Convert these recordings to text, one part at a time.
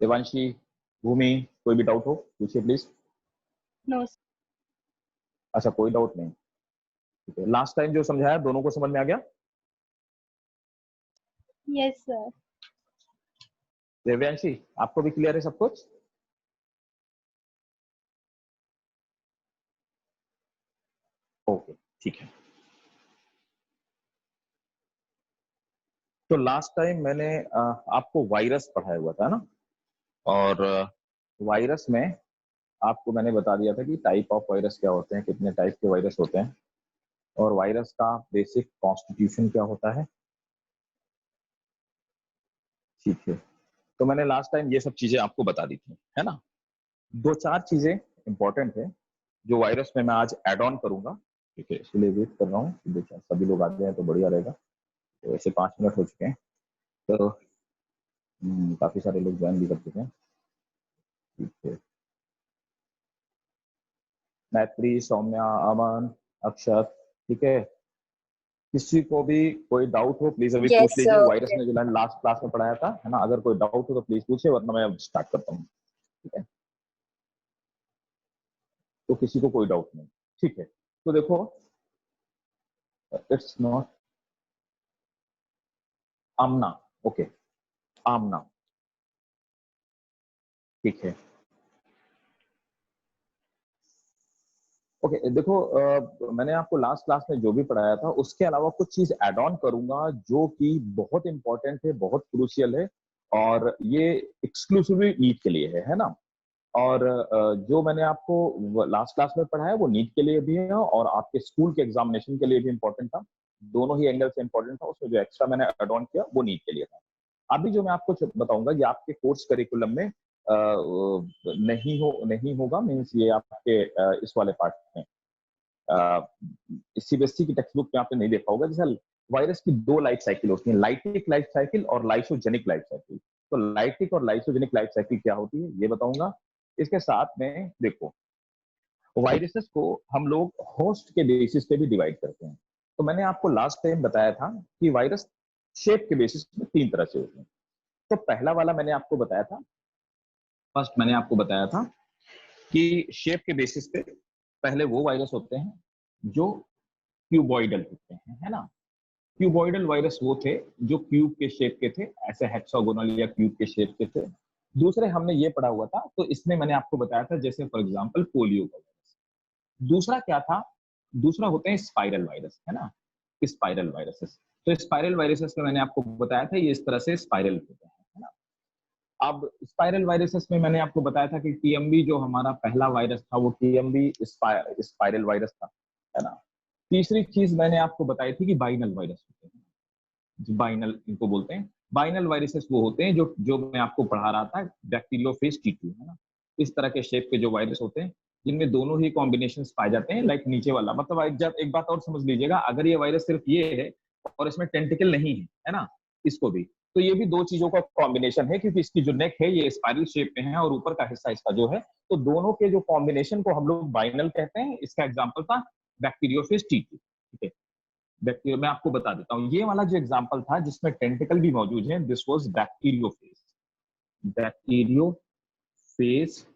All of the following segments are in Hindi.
देवांशी, भूमि, कोई भी डाउट हो पूछिए प्लीज। नो। अच्छा, कोई डाउट नहीं, ठीक है। लास्ट टाइम जो समझाया दोनों को समझ में आ गया? Yes sir. देव्यांशी, आपको भी क्लियर है सब कुछ? ओके, ठीक है। तो लास्ट टाइम मैंने आपको वायरस पढ़ाया हुआ था ना, और वायरस में आपको मैंने बता दिया था कि टाइप ऑफ वायरस क्या होते हैं, कितने टाइप के वायरस होते हैं, और वायरस का बेसिक कॉन्स्टिट्यूशन क्या होता है, ठीक है। तो मैंने लास्ट टाइम ये सब चीजें आपको बता दी थी, है ना। दो चार चीजें इंपॉर्टेंट है जो वायरस में मैं आज ऐड ऑन करूंगा, ठीक है। इसलिए वेट कर रहा हूँ, देखिए सभी लोग आ जाए तो बढ़िया रहेगा। तो वैसे 5 मिनट हो चुके हैं, तो काफी सारे लोग ज्वाइन भी कर चुके हैं, ठीक है। मैत्री, सौम्या, अमन, अक्षत, ठीक है। किसी को भी कोई डाउट हो प्लीज अभी पूछ यस लीजिए। सर। वायरस में जो मैंने लास्ट क्लास में पढ़ाया था, है ना, अगर कोई डाउट हो तो प्लीज पूछे, वरना मैं अब स्टार्ट करता हूँ, ठीक है। तो किसी को कोई डाउट नहीं, ठीक है। तो देखो, इट्स नॉट आमना, ओके, आमना, ठीक है। ओके, देखो मैंने आपको लास्ट क्लास में जो भी पढ़ाया था उसके अलावा कुछ चीज ऐड ऑन करूंगा जो कि बहुत इंपॉर्टेंट है, बहुत क्रूशियल है, और ये एक्सक्लूसिवली नीट के लिए है ना। और जो मैंने आपको लास्ट क्लास में पढ़ाया वो नीट के लिए भी है और आपके स्कूल के एग्जामिनेशन के लिए भी इंपॉर्टेंट था। दोनों ही एंगल से इंपॉर्टेंट था। उसमें जो एक्स्ट्रा मैंने एड ऑन किया वो नीट के लिए था। अभी जो मैं आपको बताऊंगा ये आपके कोर्स करिकुलम में नहीं होगा, मीन्स ये आपके इस वाले पार्ट में सीबीएसई की टेक्स्ट बुक में आपने नहीं देखा होगा। जैसे वायरस की दो लाइफ साइकिल होती है, लाइटिक लाइफ साइकिल और लाइसोजेनिक लाइफ साइकिल। तो लाइटिक और लाइसोजेनिक लाइफ साइकिल क्या होती है ये बताऊंगा। इसके साथ में देखो, वायरसेस को हम लोग होस्ट के बेसिस पे भी डिवाइड करते हैं। तो मैंने आपको लास्ट टाइम बताया था कि वायरस शेप के बेसिस पे 3 तरह से होते हैं। तो पहला वाला मैंने आपको बताया था, फर्स्ट मैंने आपको बताया था कि शेप के बेसिस पे पहले वो वायरस होते हैं जो क्यूबॉइडल होते हैं, है ना। क्यूबॉइडल वायरस वो थे जो क्यूब के शेप के थे, ऐसे हेक्सागोनल या क्यूब के शेप के थे। दूसरे हमने ये पढ़ा हुआ था, तो इसमें मैंने आपको बताया था जैसे फॉर एग्जांपल पोलियो का वायरस। दूसरा क्या था, दूसरा होते हैं स्पाइरल वायरस, है ना, स्पाइरल वायरसेस। तो स्पाइरल वायरसेस में मैंने आपको बताया था ये इस तरह से स्पाइरल होते हैं, है ना। अब स्पाइरल वायरसेस में मैंने आपको बताया था कि टीएमबी जो हमारा पहला वायरस था वो टीएमबी स्पाइरल वायरस था, है ना। तीसरी चीज मैंने आपको बताई थी कि बाइनल वायरस होते हैं, बाइनल इनको बोलते हैं। बाइनल वायरसेस वो होते हैं जो जो मैं आपको पढ़ा रहा था, बैक्टीरियोफेज टी2, है ना। इस तरह के शेप के जो वायरस होते हैं जिनमें दोनों ही कॉम्बिनेशन पाए जाते हैं, लाइक नीचे वाला, मतलब एक बात और समझ लीजिएगा, अगर ये वायरस सिर्फ ये है और इसमें टेंटिकल नहीं है ना, इसको भी, तो ये भी दो चीजों का कॉम्बिनेशन है, क्योंकि इसकी जो नेक है ये स्पाइरल शेप में है और ऊपर का हिस्सा इसका जो है, तो दोनों के जो कॉम्बिनेशन को हम लोग बाइनल कहते हैं। इसका एग्जाम्पल था बैक्टीरियोफेज टी2, ठीक है। बैक्टीरिया मैं आपको बता देता हूँ, ये वाला जो एग्जाम्पल था जिसमें टेंटिकल भी मौजूद है, this was bacteriophage, bacteriophage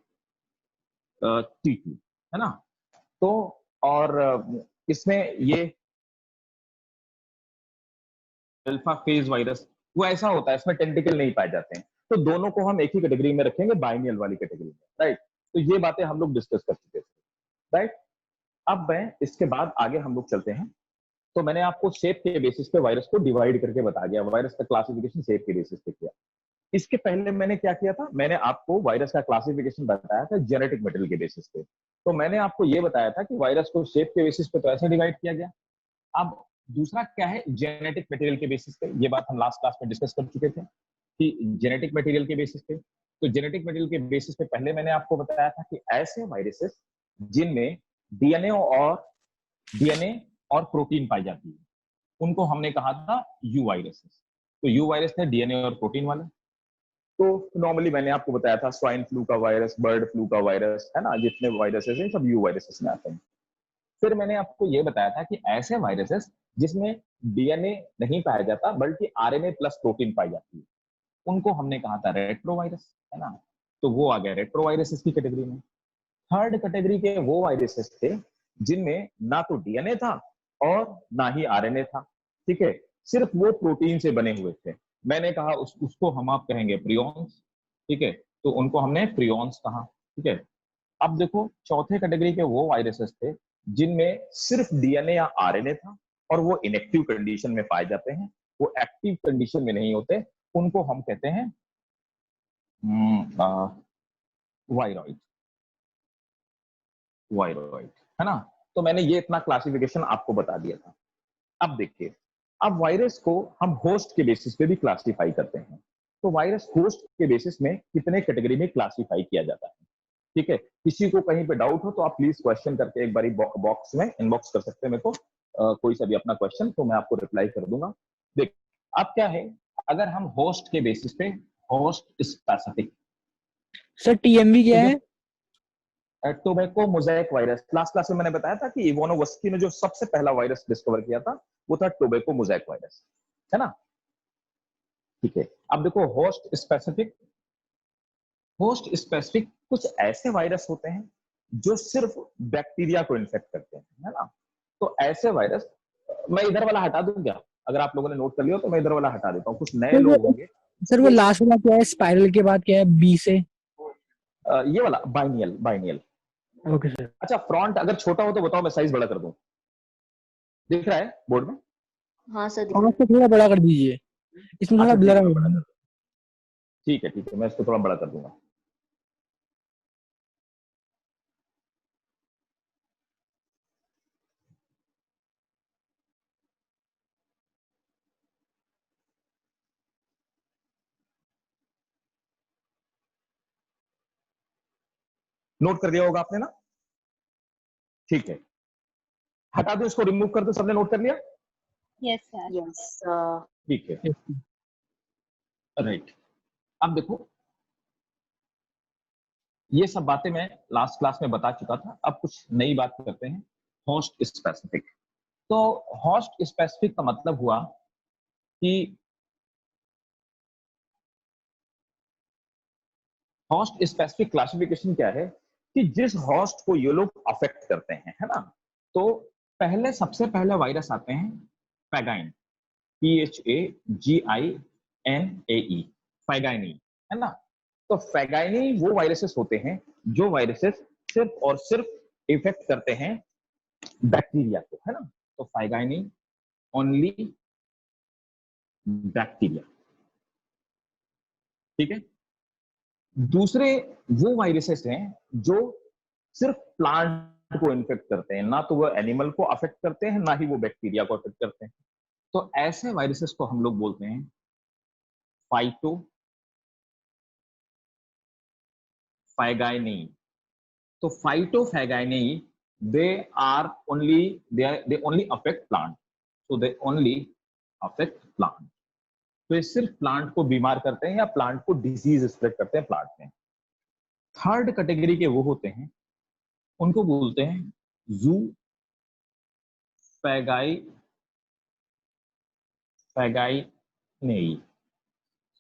T2, है ना। तो और इसमें ये अल्फा फेज वायरस वो ऐसा होता है, इसमें टेंटिकल नहीं पाए जाते हैं। तो दोनों को हम एक ही कैटेगरी में रखेंगे, बाइनियल वाली कैटेगरी में, राइट। तो ये बातें हम लोग डिस्कस कर चुके थे, राइट। अब मैं इसके बाद आगे हम लोग चलते हैं। तो मैंने आपको शेप के बेसिस पे वायरस को डिवाइड करके बता दिया, वायरस का क्लासिफिकेशन शेप के बेसिस पे किया। इसके पहले मैंने क्या किया था, मैंने आपको वायरस का क्लासिफिकेशन बताया था जेनेटिक मटेरियल के बेसिस पे। तो मैंने आपको ये बताया था कि वायरस को शेप के बेसिस पे तो ऐसे डिवाइड किया गया। अब दूसरा क्या है, जेनेटिक मटेरियल के बेसिस पे। ये बात हम लास्ट क्लास में डिस्कस कर चुके थे कि जेनेटिक मटेरियल के बेसिस पे, तो जेनेटिक मटेरियल के बेसिस पे पहले मैंने आपको बताया था कि ऐसे वायरसेस जिनमें डीएनए और प्रोटीन पाई जाती है उनको हमने कहा था यू वायरसेस। तो यू वायरस थे डीएनए और प्रोटीन वाले। तो नॉर्मली मैंने आपको बताया था स्वाइन फ्लू का वायरस, बर्ड फ्लू का वायरस, है ना, जितने वायरसेस हैं सब यू वायरसेस में आते हैं। फिर मैंने आपको ये बताया था कि ऐसे वायरसेस जिसमें डीएनए नहीं पाया जाता बल्कि आरएनए प्लस प्रोटीन पाई जाती है, उनको हमने कहा था रेट्रोवायरस, है ना। तो वो आ गया रेट्रोवायरसेस की कैटेगरी में। थर्ड कैटेगरी के वो वायरसेस थे जिनमें ना तो डीएनए था और ना ही आरएनए था, ठीक है, सिर्फ वो प्रोटीन से बने हुए थे। मैंने कहा उसको हम आप कहेंगे प्रियॉन्स, ठीक है, तो उनको हमने प्रियॉन्स कहा, ठीक है। अब देखो चौथे कैटेगरी के वो वायरसेस थे जिनमें सिर्फ डीएनए या आरएनए था और वो इनएक्टिव कंडीशन में पाए जाते हैं, वो एक्टिव कंडीशन में नहीं होते, उनको हम कहते हैं वायरॉइड, वायरॉइड, है ना। तो मैंने ये इतना क्लासिफिकेशन आपको बता दिया था। अब देखिए, अब वायरस को हम होस्ट के बेसिस पे भी क्लासिफाई करते हैं। तो वायरस होस्ट के बेसिस में कितने कैटेगरी में क्लासिफाई किया जाता है, ठीक है। किसी को कहीं पे डाउट हो तो आप प्लीज क्वेश्चन करके एक बारी बॉक्स में इनबॉक्स कर सकते हैं मेरे को, कोई सा भी अपना क्वेश्चन, तो मैं आपको रिप्लाई कर दूंगा। देख, अब क्या है, अगर हम होस्ट के बेसिस पे, होस्ट स्पेसिफिक, सर टीएमवी क्या है? Tobacco Mosaic virus, last class में मैंने बताया था कि इवानोवस्की ने जो सबसे पहला वायरस डिस्कवर किया था वो था टोबैको मोजाइक वायरस, है ना। ठीक है, अब देखो होस्ट स्पेसिफिक, होस्ट स्पेसिफिक कुछ ऐसे वायरस होते हैं जो सिर्फ बैक्टीरिया को इन्फेक्ट करते हैं, है ना। तो ऐसे वायरस, मैं इधर वाला हटा दूं क्या? अगर आप लोगों ने नोट कर लिया तो मैं इधर वाला हटा देता हूँ, कुछ नए लोग होंगे। सर वो लास्ट वाला क्या है? स्पाइरल के बाद क्या है बी से? ये वाला बाइनियल, बाइनियल। Okay sir. अच्छा, फ्रंट अगर छोटा हो तो बताओ, मैं साइज बड़ा कर दूं। दिख रहा है बोर्ड में? हाँ सर, और उसको थोड़ा बड़ा कर दीजिए, इसमें थोड़ा अच्छा, ब्लर ठीक है, है। ठीक है, ठीक है, मैं इसको थोड़ा बड़ा कर दूंगा। नोट कर दिया होगा आपने ना? ठीक है, हटा दो इसको, रिमूव कर दो, सबने नोट कर लिया? Yes sir. यस ठीक है, राइट। अब देखो, ये सब बातें मैं लास्ट क्लास में बता चुका था, अब कुछ नई बात करते हैं, होस्ट स्पेसिफिक। तो होस्ट स्पेसिफिक का मतलब हुआ कि होस्ट स्पेसिफिक क्लासिफिकेशन क्या है कि जिस होस्ट को ये लोग अफेक्ट करते हैं, है ना। तो पहले, सबसे पहले वायरस आते हैं पैगाइन, PHAGINAE, पैगाइनी, है ना। तो पैगाइनी वो वायरसेस होते हैं जो वायरसेस सिर्फ और सिर्फ इफेक्ट करते हैं बैक्टीरिया को, है ना। तो पैगाइनी ओनली बैक्टीरिया, ठीक है। दूसरे वो वायरसेस हैं जो सिर्फ प्लांट को इन्फेक्ट करते हैं, ना तो वो एनिमल को अफेक्ट करते हैं, ना ही वो बैक्टीरिया को अफेक्ट करते हैं। तो ऐसे वायरसेस को हम लोग बोलते हैं फाइटो फैगाइनी। तो phytophagineae, they are only, they only affect plant, so they only affect plant। तो ये सिर्फ प्लांट को बीमार करते हैं या प्लांट को डिजीज स्प्रेड करते हैं प्लांट में। थर्ड कैटेगरी के वो होते हैं, उनको बोलते हैं जू फैगाई, फैगाई नहीं,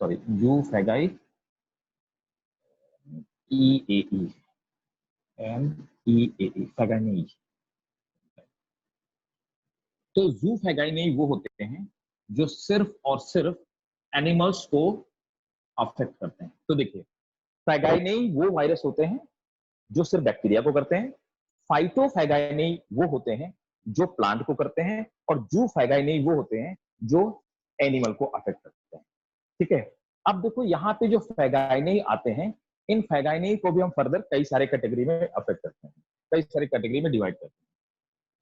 सॉरी, जू फैगाई EAE, MEAE, फैगाई। तो जू फैगाई वो होते हैं जो सिर्फ और सिर्फ एनिमल्स को अफेक्ट करते हैं। तो देखिए, फैगाइनी वो वायरस होते हैं जो सिर्फ बैक्टीरिया को करते हैं, फाइटोफैगाइनी वो होते हैं जो प्लांट को करते हैं, और जू फैगाइनी वो होते हैं जो एनिमल को अफेक्ट करते हैं, ठीक है। अब देखो, यहाँ पे जो फैगाइनी आते हैं, इन फैगाइनी को भी हम फर्दर कई सारे कैटेगरी में अफेक्ट करते हैं, कई सारे कैटेगरी में डिवाइड करते हैं।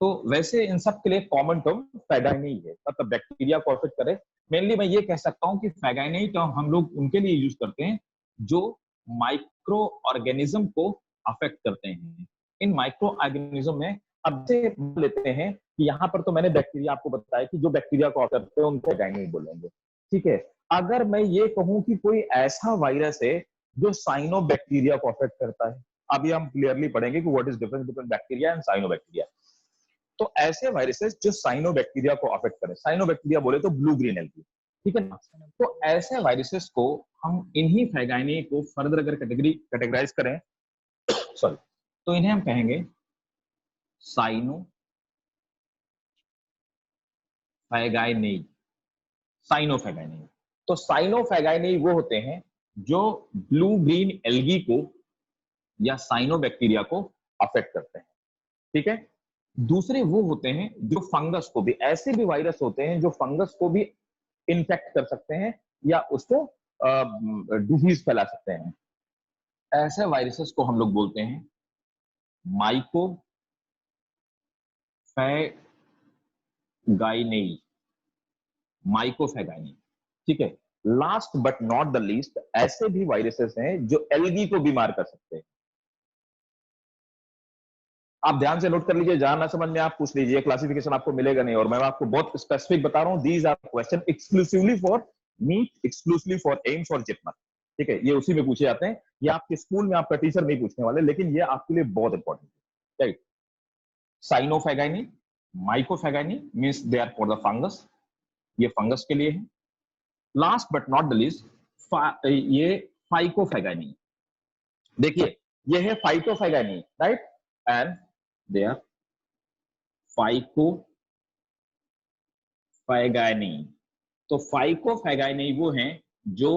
तो वैसे इन सब के लिए कॉमन टर्म फैगाइनी है, मतलब बैक्टीरिया को अफेक्ट करे। मेनली मैं ये कह सकता हूँ कि फैगाइनी टर्म हम लोग उनके लिए यूज करते हैं जो माइक्रो ऑर्गेनिज्म को अफेक्ट करते हैं। इन माइक्रो ऑर्गेनिज्म में, अब से लेते हैं कि यहाँ पर तो मैंने बैक्टीरिया आपको बताया कि जो बैक्टीरिया को अफेक्ट करते हैं उनको फैगाइनी बोलेंगे, ठीक है। अगर मैं ये कहूँ कि कोई ऐसा वायरस है जो साइनो बैक्टीरिया को अफेक्ट करता है, अभी हम क्लियरली पढ़ेंगे कि what is difference between bacteria and cyanobacteria. तो ऐसे वायरसेस जो साइनो बैक्टीरिया को अफेक्ट करें, साइनो बैक्टीरिया बोले तो ब्लू ग्रीन एल्गी, ठीक है ना। तो ऐसे वायरसेस को हम इन्हीं फैगाइनी को फर्दर अगर कैटेगराइज करें सॉरी, तो इन्हें हम कहेंगे साइनो फैगाइनी। साइनोफैगाइनी। तो साइनोफैगाइनी वो होते हैं जो ब्लू ग्रीन एल्गी को या साइनोबैक्टीरिया को अफेक्ट करते हैं, ठीक है। दूसरे वो होते हैं जो फंगस को भी, ऐसे भी वायरस होते हैं जो फंगस को भी इन्फेक्ट कर सकते हैं या उसको डिजीज फैला सकते हैं। ऐसे वायरसेस को हम लोग बोलते हैं माइको फैगाइनी। माइकोफैगाइनी, ठीक है। Last but not the least, ऐसे भी वायरसेस हैं जो एल्गी को बीमार कर सकते हैं। आप ध्यान से नोट कर लीजिए, जहां ना समझ में आप पूछ लीजिए, क्लासिफिकेशन आपको मिलेगा नहीं, और मैं आपको बहुत स्पेसिफिक बता रहा हूं। These are question exclusively for NEET, exclusively for AIIMS और जिपमर, ठीक है। ये उसी में पूछे जाते हैं, ये आपके स्कूल में आपका टीचर नहीं पूछने वाले, लेकिन ये आपके लिए बहुत इंपॉर्टेंट है, right. Cyanophagineae, mycophagineae means they are for the fungus, ये फंगस के लिए है। Last but not the least ये फाइकोफैगाइनी। देखिए ये है phytophagineae, right, and they are phycophagineae. तो फाइकोफैगाइनी वो हैं जो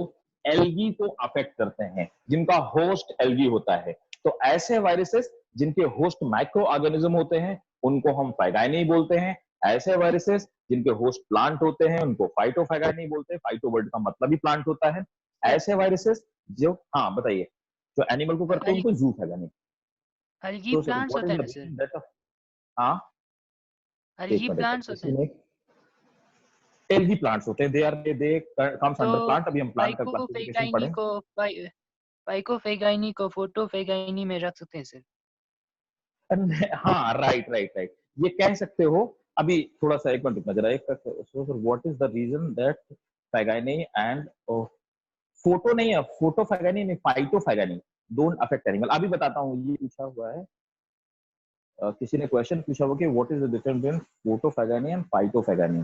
एल्गी को अफेक्ट करते हैं, जिनका होस्ट एल्गी होता है। तो ऐसे वायरसेस जिनके होस्ट माइक्रो ऑर्गेनिज्म होते हैं उनको हम फैगाइनी बोलते हैं। ऐसे वायरसेस जिनके होस्ट प्लांट होते हैं उनको फाइटोफैगाइनी बोलते हैं। फाइटो वर्ड का मतलब ही प्लांट होता है। ऐसे वायरसेस जो, हाँ बताइए, जो एनिमल को करते हैं उनको जू फैगाइनी। अलगी तो प्लांट्स व्हाट होता इज है द ना सर? रीजन दैट, हाँ अलगी प्लांट्स होते हैं। एल्गी प्लांट्स होते हैं, दे कम्स अंडर तो प्लांट। अभी हम प्लांट का क्लासिफिकेशन फाइकोफेगाइनी पढ़ें। को फाइकोफेगाइनी को फोटोफेगाइनी में रख सकते हैं सर? हाँ राइट राइट राइट, ये कह सकते हो। अभी थोड़ा सा एक मिनट रुकना जरा, एक what is the reason that phagineae and photo नहीं है, फोटो फैगाइनी नहीं, phytophagineae don't affect animal. अभी बताता हूँ, ये पूछा हुआ है, किसी ने क्वेश्चन पूछा हुआ कि what is the difference between photophagineae and phytophagineae.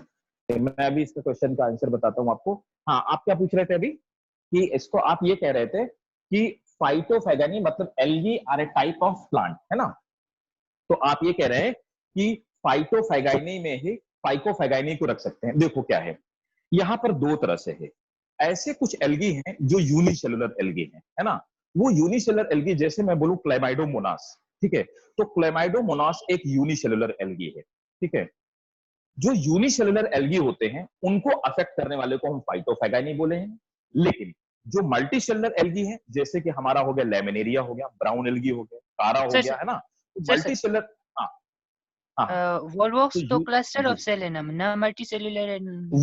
मैं अभी इसका क्वेश्चन का आंसर बताता हूँ आपको। हाँ, आप क्या पूछ रहे थे अभी कि इसको, आप ये कह रहे थे कि फाइटोफैगानी मतलब algae are a type of plant, है ना। तो आप ये कह रहे हैं कि फाइटोफैगाइनी में ही फाइकोफैगाइनी को रख सकते हैं। देखो क्या है, यहां पर दो तरह से है। ऐसे कुछ एल्गी हैं जो यूनिसेलुलर एल्गी हैं, है ना। वो यूनिसेलुलर एल्गी, जैसे मैं बोलूं क्लेमाइडोमोनास, ठीक है। तो क्लेमाइडोमोनास एक यूनिसेलुलर एल्गी है, ठीक है। जो यूनिसेलुलर एल्गी होते हैं उनको अफेक्ट करने वाले को हम फाइटोफैगाइनी बोले हैं। लेकिन जो मल्टीसेलुलर एल्गी है, जैसे कि हमारा हो गया लेमिनेरिया, हो गया ब्राउन एल्गी, हो गया कारा, हो सर गया, है ना। तो सर मल्टीसेलुलर, हाँ हाँ, तो वॉल्वॉक्स तो यू क्लस्टर जी, ऑफ सेल है ना, ना मल्टी सेल्यूलर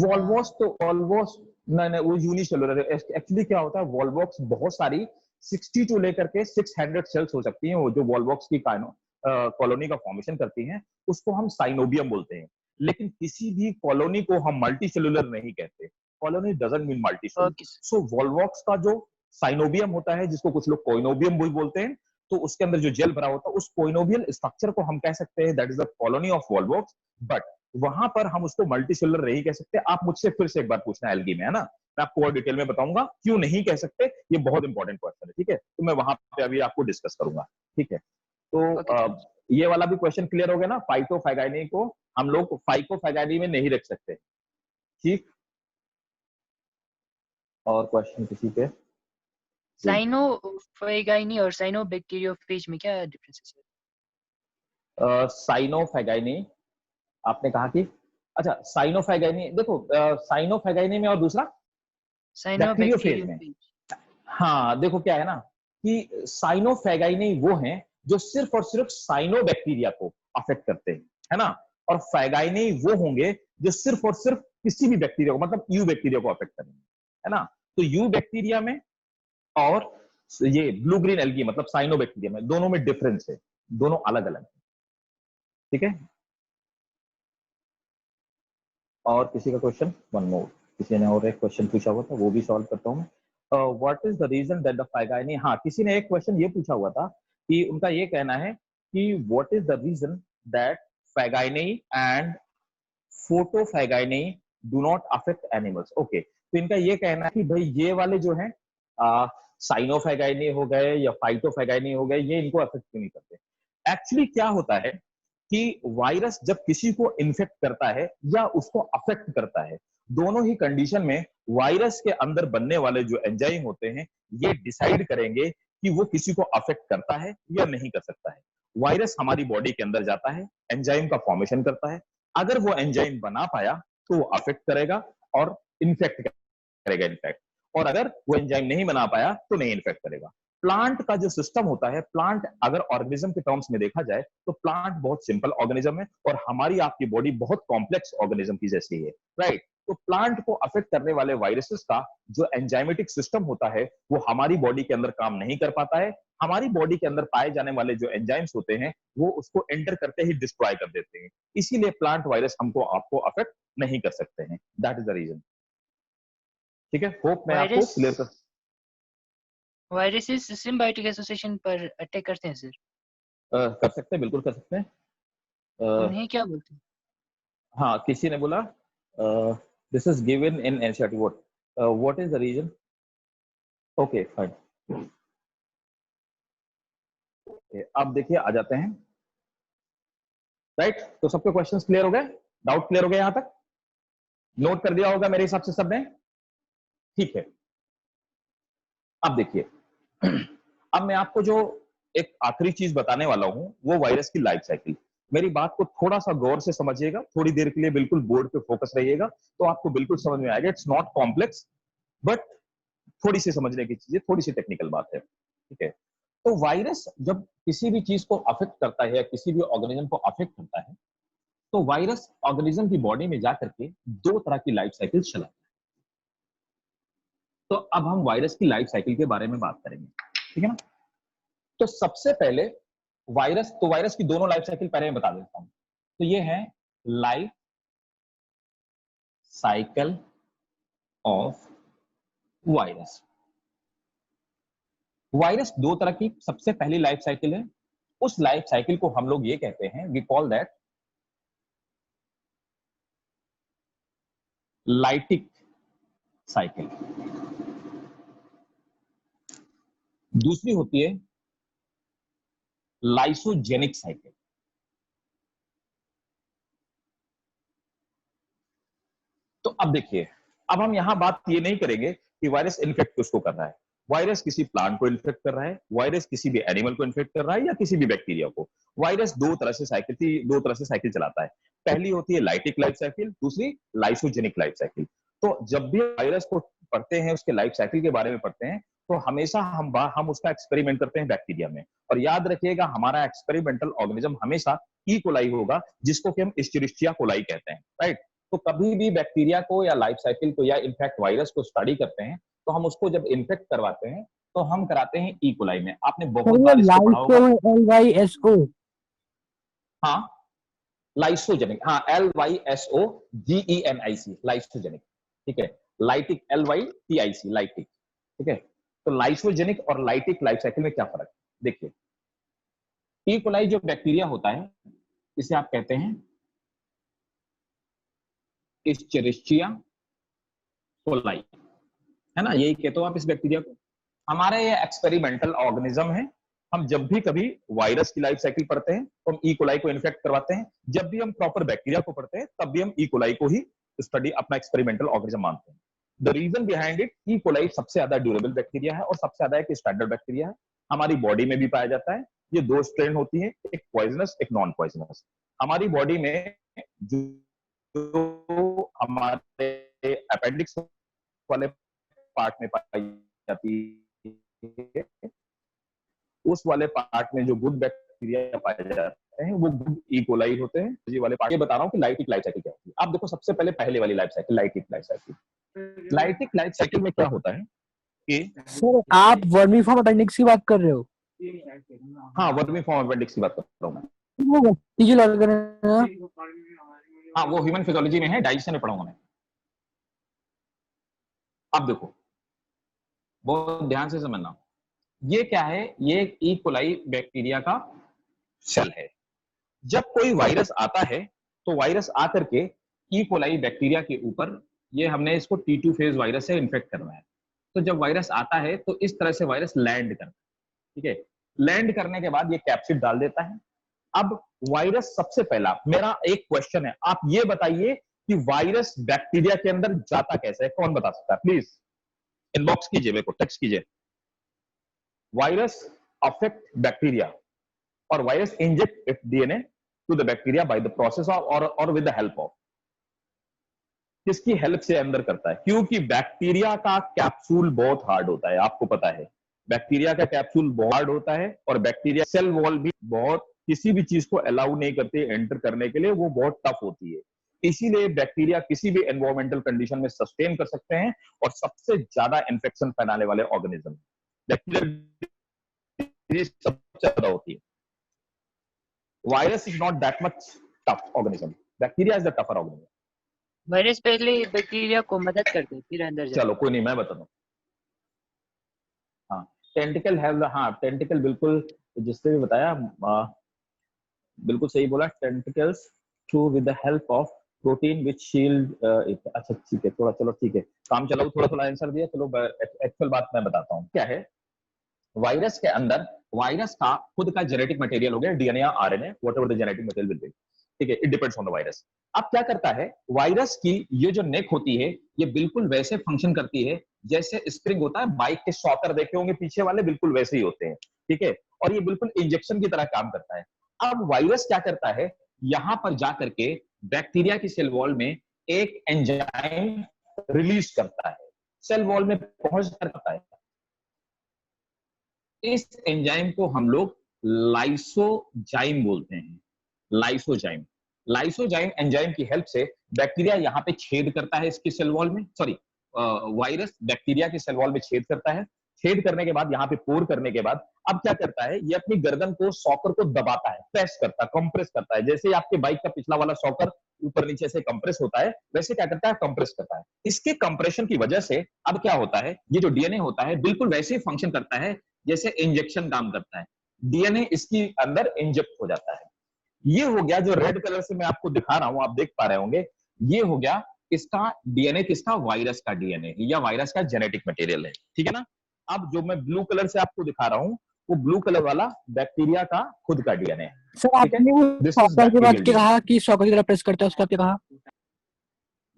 वॉल्वॉक्स तो वॉल्वॉक्स, नहीं नहीं, वो यूनिसेलुलर है। एक्चुअली क्या होता है, वॉल्वॉक्स बहुत सारी 60 टू लेकर के 600 सेल्स हो सकती हैं, वो जो वॉल्वॉक्स की कॉलोनी का फॉर्मेशन करती हैं, उसको हम साइनोबियम बोलते हैं। लेकिन किसी भी कॉलोनी को हम मल्टी सेलुलर नहीं कहते। Colony doesn't mean multi cellular. Okay sir. So Volvox का जो साइनोबियम होता है, जिसको कुछ लोग कोइनोबियम भी बोलते हैं, तो उसके अंदर जो जेल भरा होता है, उस कोइनोबियल स्ट्रक्चर को हम कह सकते हैं that is the colony of Volvox. But वहां पर हम उसको मल्टी सेलुलर नहीं कह सकते। आप मुझसे फिर से एक बार पूछना एल्गी में, है ना, मैं आपको और डिटेल में बताऊंगा क्यों नहीं कह सकते। ये बहुत इंपॉर्टेंट क्वेश्चन है, ठीक है। तो मैं वहां पे अभी आपको डिस्कस करूंगा, ठीक है। तो ओके ये वाला भी क्वेश्चन क्लियर हो गया ना। फाइटोफैगाइनी को हम लोग फाइकोफैगाइनी में नहीं रख सकते, ठीक। और क्वेश्चन किसी पे? साइनोफेगाइनी और साइनोबैक्टीरियोफेज में क्या डिफरेंस है सर? साइनोफैगाइनी, आपने कहा कि, अच्छा साइनोफैगाइनी, देखो साइनोफैगाइनी में और दूसरा बैक्टीरियोफेज में। साइनोबैक्टीरियोफेज। हाँ देखो क्या है ना, कि साइनोफैगाइनी वो हैं जो सिर्फ और सिर्फ साइनोबैक्टीरिया को अफेक्ट करते हैं, है ना। और फैगाइनी वो होंगे जो सिर्फ और सिर्फ किसी भी बैक्टीरिया को, मतलब यू बैक्टीरिया को अफेक्ट करेंगे, है ना। तो यू बैक्टीरिया में और ये ब्लू ग्रीन एल्गी मतलब साइनोबैक्टीरिया में, दोनों में डिफरेंस है, दोनों अलग अलग है, ठीक है। और किसी का क्वेश्चन? वन मोर, किसी ने और एक क्वेश्चन पूछा हुआ था, वो भी सॉल्व करता हूँ। What is the reason that the phagineae, हाँ किसी ने एक क्वेश्चन ये पूछा हुआ था कि उनका ये कहना है कि what is the reason that phagineae and photophagineae do not affect animals. Okay, तो इनका ये कहना है कि भाई ये वाले जो है साइनोफेगाइनी हो गए या फाइटोफेगाइनी हो गए, ये इनको अफेक्ट क्यों नहीं करते। एक्चुअली क्या होता है कि वायरस जब किसी को इन्फेक्ट करता है या उसको अफेक्ट करता है, दोनों ही कंडीशन में वायरस के अंदर बनने वाले जो एंजाइम होते हैं ये डिसाइड करेंगे कि वो किसी को अफेक्ट करता है या नहीं कर सकता है। वायरस हमारी बॉडी के अंदर जाता है, एंजाइम का फॉर्मेशन करता है, अगर वो एंजाइम बना पाया तो वो अफेक्ट करेगा और इन्फेक्ट करेगा इनफैक्ट, और अगर वो एंजाइम नहीं बना पाया तो नहीं इन्फेक्ट करेगा। प्लांट का जो सिस्टम होता है, प्लांट अगर ऑर्गेनिज्म के टर्म्स में देखा जाए तो प्लांट बहुत सिंपल ऑर्गेनिज्म है और हमारी आपकी बॉडी बहुत कॉम्प्लेक्स ऑर्गेनिज्म की जैसी है, राइट। तो प्लांट को अफेक्ट करने वाले वायरसेस का जो एंजाइमेटिक सिस्टम होता है वो हमारी बॉडी के अंदर काम नहीं कर पाता है। हमारी बॉडी के अंदर पाए जाने वाले जो एंजाइम्स होते हैं वो उसको एंटर करते ही डिस्ट्रॉय कर देते हैं, इसीलिए प्लांट वायरस हमको आपको अफेक्ट नहीं कर सकते हैं। That is the reason. ठीक है, होप मैं आपको क्लियर कर वायरसेस सिम्बायोटिक एसोसिएशन पर अटैक करते हैं सर? कर सकते हैं, बिल्कुल कर सकते हैं। उन्हें क्या बोलते हैं? हाँ, किसी ने बोला this is given in NCERT, what is the reason. Okay fine, अब देखिए आ जाते हैं, राइट। तो सबके क्वेश्चंस क्लियर हो गए, डाउट क्लियर हो गए, यहां तक नोट कर दिया होगा मेरे हिसाब से सबने, ठीक है। अब देखिए अब मैं आपको जो एक आखिरी चीज बताने वाला हूं वो वायरस की लाइफ साइकिल। मेरी बात को थोड़ा सा गौर से समझिएगा, थोड़ी देर के लिए बिल्कुल बोर्ड पे फोकस रहिएगा तो आपको बिल्कुल समझ में आएगा। इट्स नॉट कॉम्प्लेक्स बट थोड़ी सी समझने की चीज है, थोड़ी सी टेक्निकल बात है, ठीक है। तो वायरस जब किसी भी चीज को अफेक्ट करता है या किसी भी ऑर्गेनिज्म को अफेक्ट करता है तो वायरस ऑर्गेनिज्म की बॉडी में जाकर के दो तरह की लाइफ साइकिल चलाता है। तो अब हम वायरस की लाइफ साइकिल के बारे में बात करेंगे, ठीक है ना। तो सबसे पहले वायरस की दोनों लाइफ साइकिल पहले मैं बता देता हूं। तो ये है life cycle of virus. Virus दो तरह की, सबसे पहली लाइफ साइकिल है, उस लाइफ साइकिल को हम लोग ये कहते हैं, we call that lytic cycle. दूसरी होती है लाइसोजेनिक साइकिल। तो अब देखिए, अब हम यहां बात ये नहीं करेंगे कि वायरस इन्फेक्ट किसको कर रहा है। वायरस किसी प्लांट को इन्फेक्ट कर रहा है, वायरस किसी भी एनिमल को इन्फेक्ट कर रहा है या किसी भी बैक्टीरिया को। वायरस दो तरह से साइकिल चलाता है। पहली होती है लाइटिक लाइफ साइकिल, दूसरी लाइसोजेनिक लाइफ साइकिल। तो जब भी वायरस को पढ़ते हैं, उसके लाइफ साइकिल के बारे में पढ़ते हैं, तो हमेशा हम उसका एक्सपेरिमेंट करते हैं बैक्टीरिया में। और याद रखिएगा हमारा एक्सपेरिमेंटल ऑर्गेनिज्म हमेशा ई कोलाई होगा, जिसको कि हम इस्चेरिशिया कोलाई कहते हैं, राइट। तो कभी भी बैक्टीरिया को या लाइफ साइकिल को या इनफैक्ट वायरस को स्टडी करते हैं तो हम उसको जब इन्फेक्ट करवाते हैं तो हम कराते हैं ई कोलाई में। आपने बहुत बार इसको पढ़ा होगा। LYSO। हाँ, लाइसोजेनिक, हाँ LYSOGENIC, लाइसोजेनिक, ठीक है। लाइटिक LYTIC, लाइटिक, ठीक है। तो लाइसोजेनिक और लाइटिक लाइफ साइकिल में क्या फर्क है, देखिए। ई कोलाई जो बैक्टीरिया होता है इसे आप कहते हैं इस्चेरिशिया कोलाई, है ना, यही कहते हो आप इस बैक्टीरिया को। हमारा ये एक्सपेरिमेंटल ऑर्गेनिज्म है। हम जब भी कभी वायरस की लाइफ साइकिल पढ़ते हैं तो हम ई कोलाई को इन्फेक्ट करवाते हैं, जब भी हम प्रॉपर बैक्टीरिया को पढ़ते हैं तब भी हम ई कोलाई को ही स्टडी अपना एक्सपेरिमेंटल ऑर्गेनिज्म मानते हैं। The reason behind it, E coli सबसे ज्यादा ड्यूरेबल बैक्टीरिया है और सबसे ज्यादा एक स्टैंडर्ड बैक्टीरिया है, हमारी बॉडी में भी पाया जाता है। ये दो स्ट्रेन होती है, एक पॉइजनस एक नॉन पॉइजनस। हमारी बॉडी में जो हमारे अपेंडिक्स वाले पार्ट में पाई जाती है, उस वाले पार्ट में जो गुड बैक्टीरिया पाए जाते हैं वो गुड ई कोलाई होते हैं। ये वाले पार्ट, ये बता रहा हूँ कि लाइटिक लाइफ साइकिल क्या होती है। आप देखो सबसे पहले पहले वाली life cycle, lytic life cycle. Lytic life cycle में क्या होता है कि सर आप वर्मीफॉर्म अपेंडिक्स की बात कर रहे हो? हाँ, वर्मीफॉर्म अपेंडिक्स की बात कर रहा हूँ मैं। हाँ, वो ह्यूमन फिजियोलॉजी में है, डाइजेशन में पढ़ा हूँ मैं। अब देखो बहुत ध्यान से समझना, ये क्या है, ये ई कोलाई बैक्टीरिया का सेल है। जब कोई वायरस आता है तो वायरस आकर के ई कोलाई बैक्टीरिया के ऊपर ये हमने इसको T2 फेज वायरस से इन्फेक्ट करना है। तो जब वायरस आता है तो इस तरह से वायरस लैंड करता है, ठीक है। लैंड करने के बाद ये कैप्सिड डाल देता है। अब वायरस सबसे पहला, मेरा एक क्वेश्चन है, आप ये बताइए कि वायरस बैक्टीरिया के अंदर जाता कैसे है? कौन बता सकता है? प्लीज इनबॉक्स कीजिए, मेरे को टेक्स्ट कीजिए। वायरस अफेक्ट बैक्टीरिया और virus inject its DNA to the bacteria by the process of और विद द हेल्प ऑफ। किसकी हेल्प से अंदर करता है? क्योंकि बैक्टीरिया का कैप्सूल बहुत हार्ड होता है, आपको पता है बैक्टीरिया का कैप्सूल बहुत हार्ड होता है, और बैक्टीरिया सेल वॉल भी बहुत, किसी भी चीज को अलाउ नहीं करते एंटर करने के लिए, वो बहुत टफ होती है। इसीलिए बैक्टीरिया किसी भी एनवायरमेंटल कंडीशन में सस्टेन कर सकते हैं, और सबसे ज्यादा इंफेक्शन फैलाने वाले ऑर्गेनिज्म बैक्टीरिया सबसे ज्यादा होती है। Virus is not that much tough organism, bacteria is the tougher organism. Virus पहले बैक्टीरिया को मदद करते हैं फिर अंदर जाते चलो कोई नहीं, मैं बताता हूँ। हाँ, टेंटिकल हैव, हाँ टेंटिकल बिल्कुल, जिसने भी बताया बिल्कुल सही बोला। Tentacles through with the help of protein which shield it. अच्छा ठीक है, थोड़ा चलो ठीक है, काम चलाओ, थोड़ा थोड़ा आंसर दिया। चलो एक्चुअल बात मैं बताता हूँ क्या है। वायरस के अंदर, वायरस का खुद का जेनेटिक मटेरियल हो गया डीएनए या RNA, whatever the genetic material will be, ठीक है, it depends on the virus. अब क्या करता है, वायरस की ये जो नेक होती है ये बिल्कुल वैसे फंक्शन करती है जैसे स्प्रिंग होता है, बाइक के शॉकर देखे होंगे पीछे वाले, बिल्कुल वैसे ही होते हैं, ठीक है, और ये बिल्कुल इंजेक्शन की तरह काम करता है। अब वायरस क्या करता है, यहां पर जाकर के बैक्टीरिया की सेल वॉल में एक एंजाइम रिलीज करता है, सेल वॉल में पहुंच करता है। इस एंजाइम को हम लोग लाइसोजाइम बोलते हैं, लाइसोजाइम। लाइसोजाइम एंजाइम की हेल्प से बैक्टीरिया यहाँ पे छेद करता है इसकी सेल वॉल में, सॉरी वायरस बैक्टीरिया की सेल वॉल में छेद करता है। छेद करने के बाद यहाँ पे पोर करने के बाद अब क्या करता है, ये अपनी गर्दन को, सॉकर को दबाता है, प्रेस करता है, कंप्रेस करता है। जैसे आपके बाइक का पिछला वाला सॉकर ऊपर नीचे से कंप्रेस होता है, वैसे क्या करता है, कंप्रेस करता है। इसके कंप्रेशन की वजह से अब क्या होता है, ये जो डीएनए होता है बिल्कुल वैसे ही फंक्शन करता है जैसे इंजेक्शन काम करता है। डीएनए इसकी अंदर इंजेक्ट हो जाता है। ये हो गया जो रेड कलर से मैं आपको दिखा रहा हूं, आप देख पा रहे होंगे, ये हो गया इसका डीएनए, किसका, वायरस का डीएनए या वायरस का जेनेटिक मटेरियल है, ठीक है ना। अब जो मैं ब्लू कलर से आपको दिखा रहा हूं, वो ब्लू कलर वाला बैक्टीरिया का खुद का डीएनए है। सर आपने वो This is सॉकर के बाद bacterial क्या कहा कि सॉकर की तरह प्रेस करता है, उसका क्या कहा?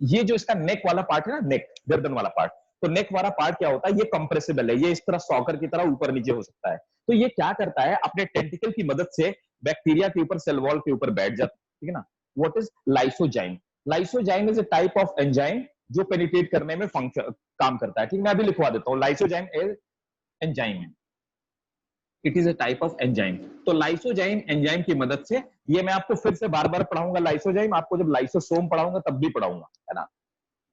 ये जो इसका नेक वाला पार्ट है ना, नेक गर्दन वाला पार्ट, तो नेक वाला पार्ट क्या होता है, ये कंप्रेसिबल है, ये इस तरह सॉकर की तरह ऊपर नीचे हो सकता है। तो ये क्या करता है, अपने टेंटिकल की मदद से बैक्टीरिया के ऊपर, सेल वॉल के ऊपर बैठ जाता है, ठीक है ना। What is lysozyme? Lysozyme is a type of enzyme जो पेनिट्रेट करने में फंक्शन काम करता है, ठीक। मैं अभी लिखवा देता हूँ, lysozyme is enzyme, it is a type of enzyme. तो लाइसोजाइम एंजाइम की मदद से, ये मैं आपको फिर से बार बार पढ़ाऊंगा लाइसोजाइम, आपको जब लाइसोसोम पढ़ाऊंगा तब भी पढ़ाऊंगा, है ना,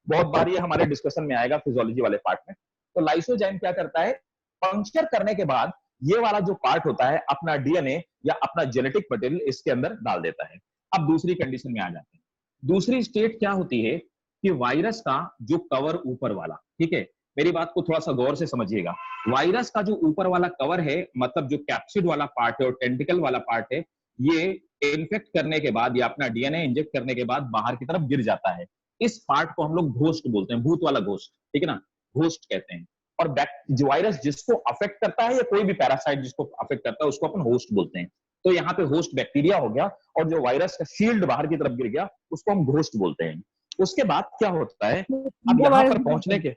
बहुत बार ये हमारे डिस्कशन में आएगा फिजियोलॉजी वाले पार्ट में। तो लाइसोजाइम क्या करता है, पंक्चर करने के बाद ये वाला जो पार्ट होता है अपना डीएनए या अपना जेनेटिक मटेरियल इसके अंदर डाल देता है। अब दूसरी कंडीशन में आ जाते हैं। दूसरी स्टेट क्या होती है कि वायरस का जो कवर ऊपर वाला, ठीक है, मेरी बात को थोड़ा सा गौर से समझिएगा। वायरस का जो ऊपर वाला कवर है, मतलब जो कैप्सिड वाला पार्ट है और टेंटिकल वाला पार्ट है, ये इन्फेक्ट करने के बाद या अपना डीएनए इंजेक्ट करने के बाद बाहर की तरफ गिर जाता है। इस पार्ट को हम लोग घोस्ट बोलते हैं, भूत वाला घोस्ट, ठीक है ना, घोस्ट कहते हैं। और जो वायरस जिसको अफेक्ट करता है या कोई भी पैरासाइट जिसको अफेक्ट करता है उसको अपन होस्ट बोलते हैं। तो यहाँ पे होस्ट बैक्टीरिया हो गया, और जो वायरस का शील्ड बाहर की तरफ गिर गया उसको हम घोस्ट बोलते हैं। उसके बाद क्या होता है, अब यहाँ पर पहुंचने के,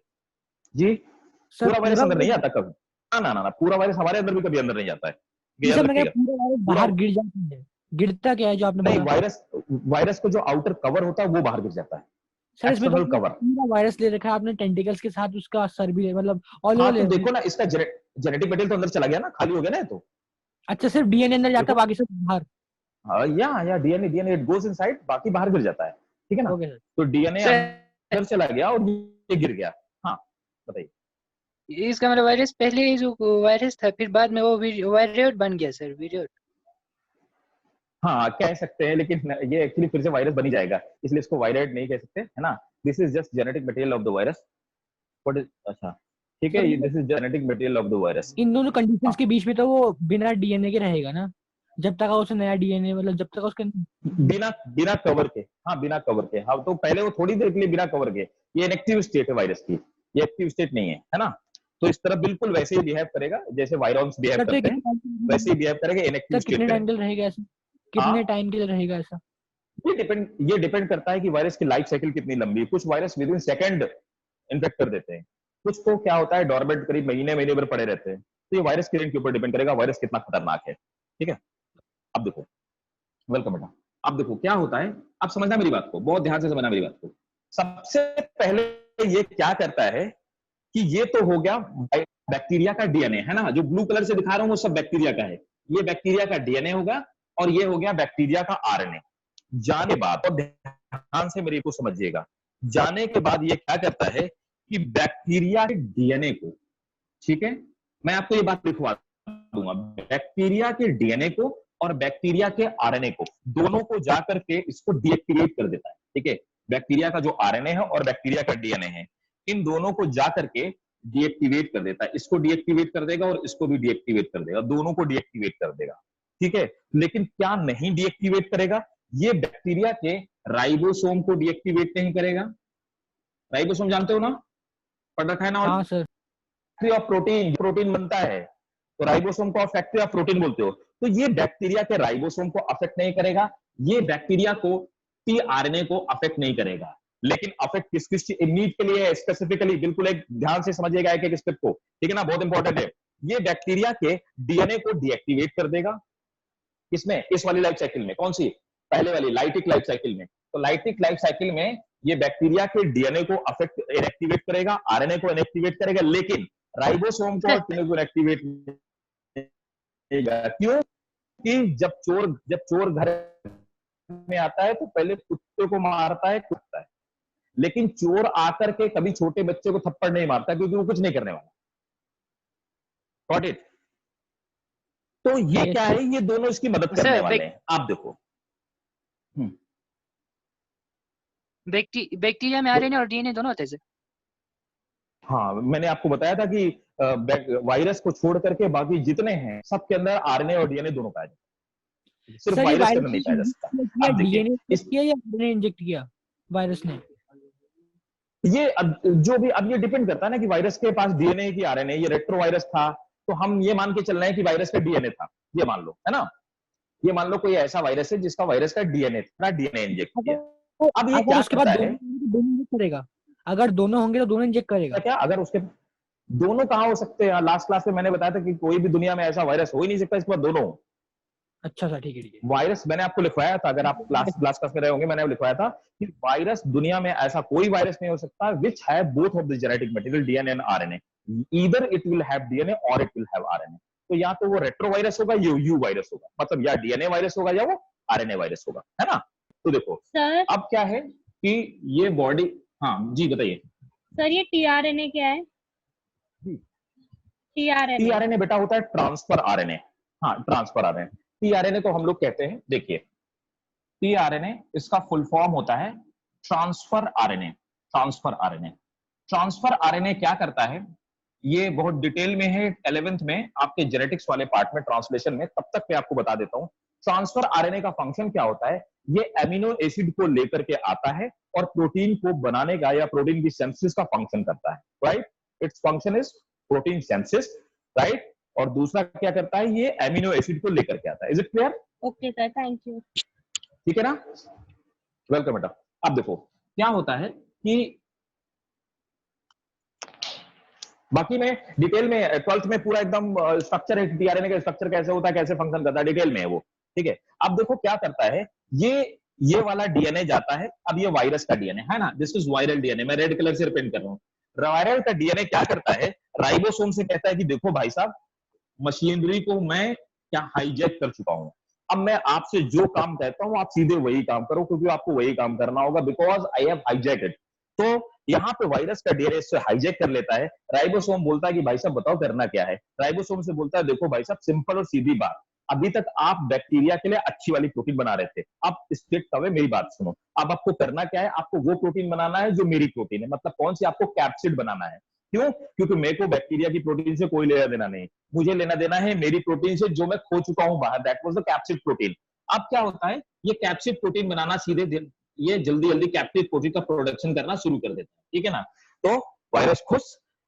जी पूरा वायरस अंदर नहीं आता कभी, ना ना ना, पूरा वायरस हमारे अंदर भी कभी अंदर नहीं जाता है। पूरा वायरस बाहर गिर जाता है, गिरता क्या है जो आपने बोला? वायरस को जो आउटर कवर होता है वो बाहर गिर जाता है, एक्सटर्नल कवर। पूरा वायरस ले रखा है आपने टेंटिकल्स के साथ, उसका सर भी, मतलब ऑल ओवर। तो देखो ना, इसका जेनेटिक मटेरियल तो अंदर चला गया ना, खाली हो गया ना तो। अच्छा, सिर्फ डीएनए अंदर जाता है, बाकी सब बाहर? हाँ, या डीएनए इट गोज इनसाइड, बाकी बाहर गिर जाता है, ठीक है ना। तो डीएनए अंदर चला गया और ये गिर गया। हाँ बताइए। इसका मतलब वायरस पहले जो वायरस था फिर बाद में वो वायरियोट बन गया सर, वायरियोट। हाँ कह सकते हैं, लेकिन ये एक्चुअली फिर से वायरस बन ही जाएगा, इसलिए इसको वायराइड नहीं कह सकते, है ना। This is just genetic material of the virus. What is, अच्छा ठीक है, this is genetic material of the virus. इन दोनों कंडीशंस के बीच में तो वो बिना डीएनए के रहेगा ना, जब तक उसने नया डीएनए मतलब जब तक उसके बिना बिना कवर के, हाँ बिना कवर के, हाँ तो पहले वो थोड़ी देर के लिए बिना कवर के, ये इनएक्टिव स्टेट है वायरस की, ये एक्टिव स्टेट नहीं है ना। तो इस तरह बिल्कुल वैसे ही बिहेव करेगा जैसे वायरॉन्स बिहेव तब करते हैं, वैसे ही बिहेव करेगा इनएक्टिव तक कितने स्टेट टाइम में। के लिए रहेगा ऐसा? हाँ कितने टाइम के लिए रहेगा ऐसा? ये डिपेंड करता है कि वायरस की लाइफ साइकिल कितनी लंबी है। कुछ virus with in second infect कर देते हैं, कुछ को क्या होता है डॉर्मेंट करीब महीने महीने भर पड़े रहते हैं। तो ये वायरस के रेंज के ऊपर डिपेंड करेगा वायरस कितना खतरनाक है। ठीक है, अब देखो, वेलकम बेटा। अब देखो क्या होता है, अब समझना मेरी बात को, बहुत ध्यान से समझना मेरी बात को। सबसे पहले ये क्या करता है कि ये तो हो गया बैक्टीरिया का डीएनए, है ना, जो ब्लू कलर से दिखा रहा हूं वो सब बैक्टीरिया का है। ये बैक्टीरिया का डीएनए होगा और ये हो गया बैक्टीरिया का आरएनए। जाने बाद, और ध्यान से मेरे को समझिएगा, जाने के बाद ये क्या करता है कि बैक्टीरिया के डीएनए को, ठीक है, मैं आपको ये बात लिखवा दूंगा, बैक्टीरिया के डीएनए को और बैक्टीरिया के आरएनए को, दोनों को जाकर के इसको डीएक्टिवेट कर देता है। ठीक है, बैक्टीरिया का जो आरएनए है और बैक्टीरिया का डीएनए है, इन दोनों को जाकर के डीएक्टिवेट कर देता है। इसको डीएक्टिवेट कर देगा और इसको भी डीएक्टिवेट कर देगा, दोनों को डीएक्टिवेट कर देगा। ठीक है, लेकिन क्या नहीं डीएक्टिवेट करेगा, ये बैक्टीरिया के राइबोसोम को डीएक्टिवेट नहीं करेगा। राइबोसोम जानते हो ना, पढ़ रखा है ना, हाँ sir. Factory of protein, protein बनता है तो राइबोसोम को आप फैक्ट्री ऑफ प्रोटीन बोलते हो। तो ये बैक्टीरिया के राइबोसोम को अफेक्ट नहीं करेगा, ये बैक्टीरिया को टीआरएनए को अफेक्ट नहीं करेगा। लेकिन अफेक्ट किस किस नीड के लिए है स्पेसिफिकली, बिल्कुल एक ध्यान से समझिएगा एक एक स्टेप को, ठीक है ना, बहुत इंपॉर्टेंट है। ये बैक्टीरिया के डीएनए को डीएक्टिवेट कर देगा, किसमें, इस वाली लाइफ साइकिल में, कौन सी, पहले वाली लाइटिक लाइफ साइकिल में। तो लाइटिक लाइफ साइकिल में ये बैक्टीरिया के डीएनए को अफेक्ट इनएक्टिवेट करेगा, आरएनए को इनएक्टिवेट करेगा, लेकिन राइबोसोम को और टीएनए को इनएक्टिवेट करेगा। क्यों कि जब चोर घर में आता है तो पहले कुत्ते को मारता है, कुत्ता है, लेकिन चोर आकर के कभी छोटे बच्चे को थप्पड़ नहीं मारता क्योंकि वो कुछ नहीं करने वाला। Got it. तो ये क्या है, ये दोनों इसकी मदद करने वाले हैं। आप देखो बैक्टीरिया में आरएनए और डीएनए दोनों होते हैं। हाँ, मैंने आपको बताया था कि वायरस को छोड़ करके बाकी जितने हैं सबके अंदर आरएनए और डीएनए दोनों पाए जाते हैं, सिर्फ वायरस के अंदर नहीं पाया जा सकता। अब देखिए किया या आरएनए इंजेक्ट किया वायरस ने, ये जो भी, अब ये डिपेंड करता है ना कि वायरस के पास डीएनए की आरएनए, ये रेट्रो वायरस था तो हम ये मान के चल रहे हैं कि वायरस का डीएनए था, ये मान लो, है ना, ये मान लो कोई ऐसा वायरस है जिसका वायरस का डीएनए था, डीएनए इंजेक्ट किया। अब ये क्या उसके बाद करता है, दोनों इंजेक्ट करेगा, अगर दोनों होंगे तो दोनों इंजेक्ट करेगा क्या, अगर उसके दोनों कहां हो सकते हैं, लास्ट क्लास में मैंने बताया था कि कोई भी दुनिया में ऐसा वायरस हो ही नहीं सकता इसके बाद दोनों। अच्छा सर, ठीक है ठीक है। वायरस मैंने आपको लिखवाया था, अगर आप क्लास में रहे होंगे, मैंने लिखवाया था कि वायरस दुनिया में ऐसा कोई वायरस नहीं हो सकता which have both of the genetic material DNA and RNA, either it will have DNA और इट विल हैव आरएनए। तो या तो वो रेट्रो वायरस होगा, यू वायरस होगा, मतलब या डीएनए वायरस होगा या वो आरएनए वायरस होगा, है ना। तो देखो सर, अब क्या है कि ये बॉडी, हाँ जी बताइए सर ये टीआरएनए क्या है? टीआरएनए बेटा होता है ट्रांसफर आरएनए। हाँ, ट्रांसफर आरएनए, टीआरएनए को हम लोग कहते हैं, देखिए टीआरएनए इसका फुल फॉर्म होता है transfer RNA. Transfer RNA, transfer RNA क्या करता है, ये बहुत डिटेल में है 11th में आपके जेनेटिक्स वाले पार्ट में, ट्रांसलेशन में, तब तक मैं आपको बता देता हूं। ट्रांसफर आरएनए का फंक्शन क्या होता है, ये एमिनो एसिड को लेकर के आता है और प्रोटीन को बनाने का या प्रोटीन की सिंथेसिस का फंक्शन करता है, right. Its function is protein synthesis, right. और दूसरा क्या करता है, ये एमिनो एसिड को लेकर के आता है। Is it clear? Okay sir, thank you. ठीक है ना, वेलकम बेटा। अब देखो क्या होता है कि बाकी में डिटेल में 12th में पूरा एकदम स्ट्रक्चर है, टीआरएनए का स्ट्रक्चर कैसे होता है, कैसे फंक्शन करता है, डिटेल में है वो, ठीक है। अब देखो क्या करता है, ये वाला डीएनए जाता है, अब ये वायरस का डीएनए है ना, दिस इज वायरल डीएनए, मैं रेड कलर से रिप्रेजेंट कर रहा हूँ। वायरल का डीएनए क्या करता है, राइबोसोम से कहता है कि देखो भाई साहब, मशीनरी को मैं क्या हाईजैक कर चुका हूं, अब मैं आपसे जो काम कहता हूं आप सीधे वही काम करो, क्योंकि आपको वही काम करना होगा, बिकॉज आई हैव हाईजैक्ड। तो यहाँ पे वायरस का डीएनए से हाईजैक कर लेता है। राइबोसोम बोलता है कि भाई साहब बताओ करना क्या है। राइबोसोम से बोलता है देखो भाई साहब, सिंपल और सीधी बात, अभी तक आप बैक्टीरिया के लिए अच्छी वाली प्रोटीन बना रहे थे, अब स्ट्रेट अवे मेरी बात सुनो, अब आपको करना क्या है, आपको वो प्रोटीन बनाना है जो मेरी प्रोटीन है, मतलब कौन सी, आपको कैप्सिड बनाना है। क्यों? क्योंकि मेरे को बैक्टीरिया की प्रोटीन से कोई लेना देना नहीं, मुझे लेना देना है मेरी प्रोटीन से जो मैं खो चुका हूं बाहर, that was the capsid protein. अब क्या होता है, ये कैप्सिड प्रोटीन बनाना सीधे ये जल्दी जल्दी कैप्सिड प्रोटीन का प्रोडक्शन करना शुरू कर देता है, ठीक है ना। तो वायरस खुश,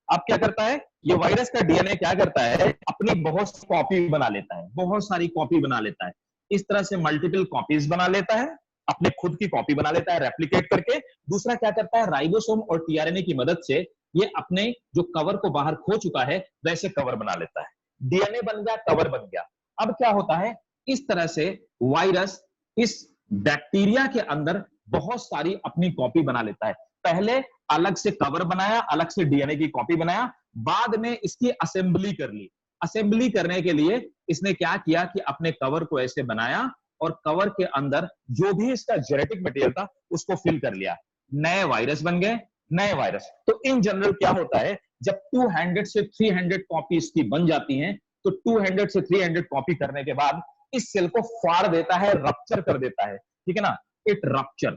अब क्या करता है, ये वायरस का डीएनए क्या करता है, अपनी बहुत कॉपी बना लेता है, बहुत सारी कॉपी बना लेता है, इस तरह से मल्टीपल कॉपीज बना लेता है, अपने खुद की कॉपी बना लेता है रेप्लिकेट करके। दूसरा क्या करता है, राइबोसोम और टीआरएनए की मदद से ये अपने जो कवर को बाहर खो चुका है वैसे कवर बना लेता है, डीएनए बन गया, कवर बन गया। अब क्या होता है, इस तरह से वायरस इस बैक्टीरिया के अंदर बहुत सारी अपनी कॉपी बना लेता है। पहले अलग से कवर बनाया, अलग से डीएनए की कॉपी बनाया, बाद में इसकी असेंबली कर ली। असेंबली करने के लिए इसने क्या किया कि अपने कवर को ऐसे बनाया और कवर के अंदर जो भी इसका जेनेटिक मटेरियल था उसको फिल कर लिया, नए वायरस बन गए, नए वायरस। तो इन जनरल क्या होता है, जब 200 से 300 कॉपी इसकी बन जाती हैं, तो 200 से 300 कॉपी करने के बाद इस सेल को फाड़ देता है, रप्चर कर देता है, ठीक है ना। इट रप्चर,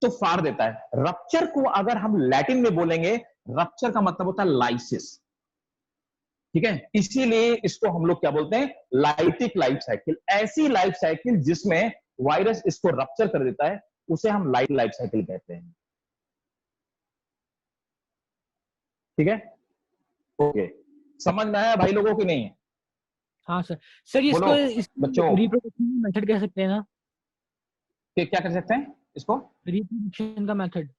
तो फाड़ देता है। रप्चर को अगर हम लैटिन में बोलेंगे, रप्चर का मतलब होता है लाइसिस, ठीक है। इसीलिए इसको हम लोग क्या बोलते हैं, लाइटिक लाइफ साइकिल। ऐसी लाइफ साइकिल जिसमें वायरस इसको रप्चर कर देता है उसे हम लाइटिक लाइफ साइकिल कहते हैं, ठीक है। ओके, समझ में आया भाई लोगों की नहीं? हाँ सर। सर ये बोलो इसको बच्चों, रिप्रोडक्शन मेथड कह सकते हैं ना? क्या कर सकते हैं इसको, रिप्रोडक्शन का मेथड।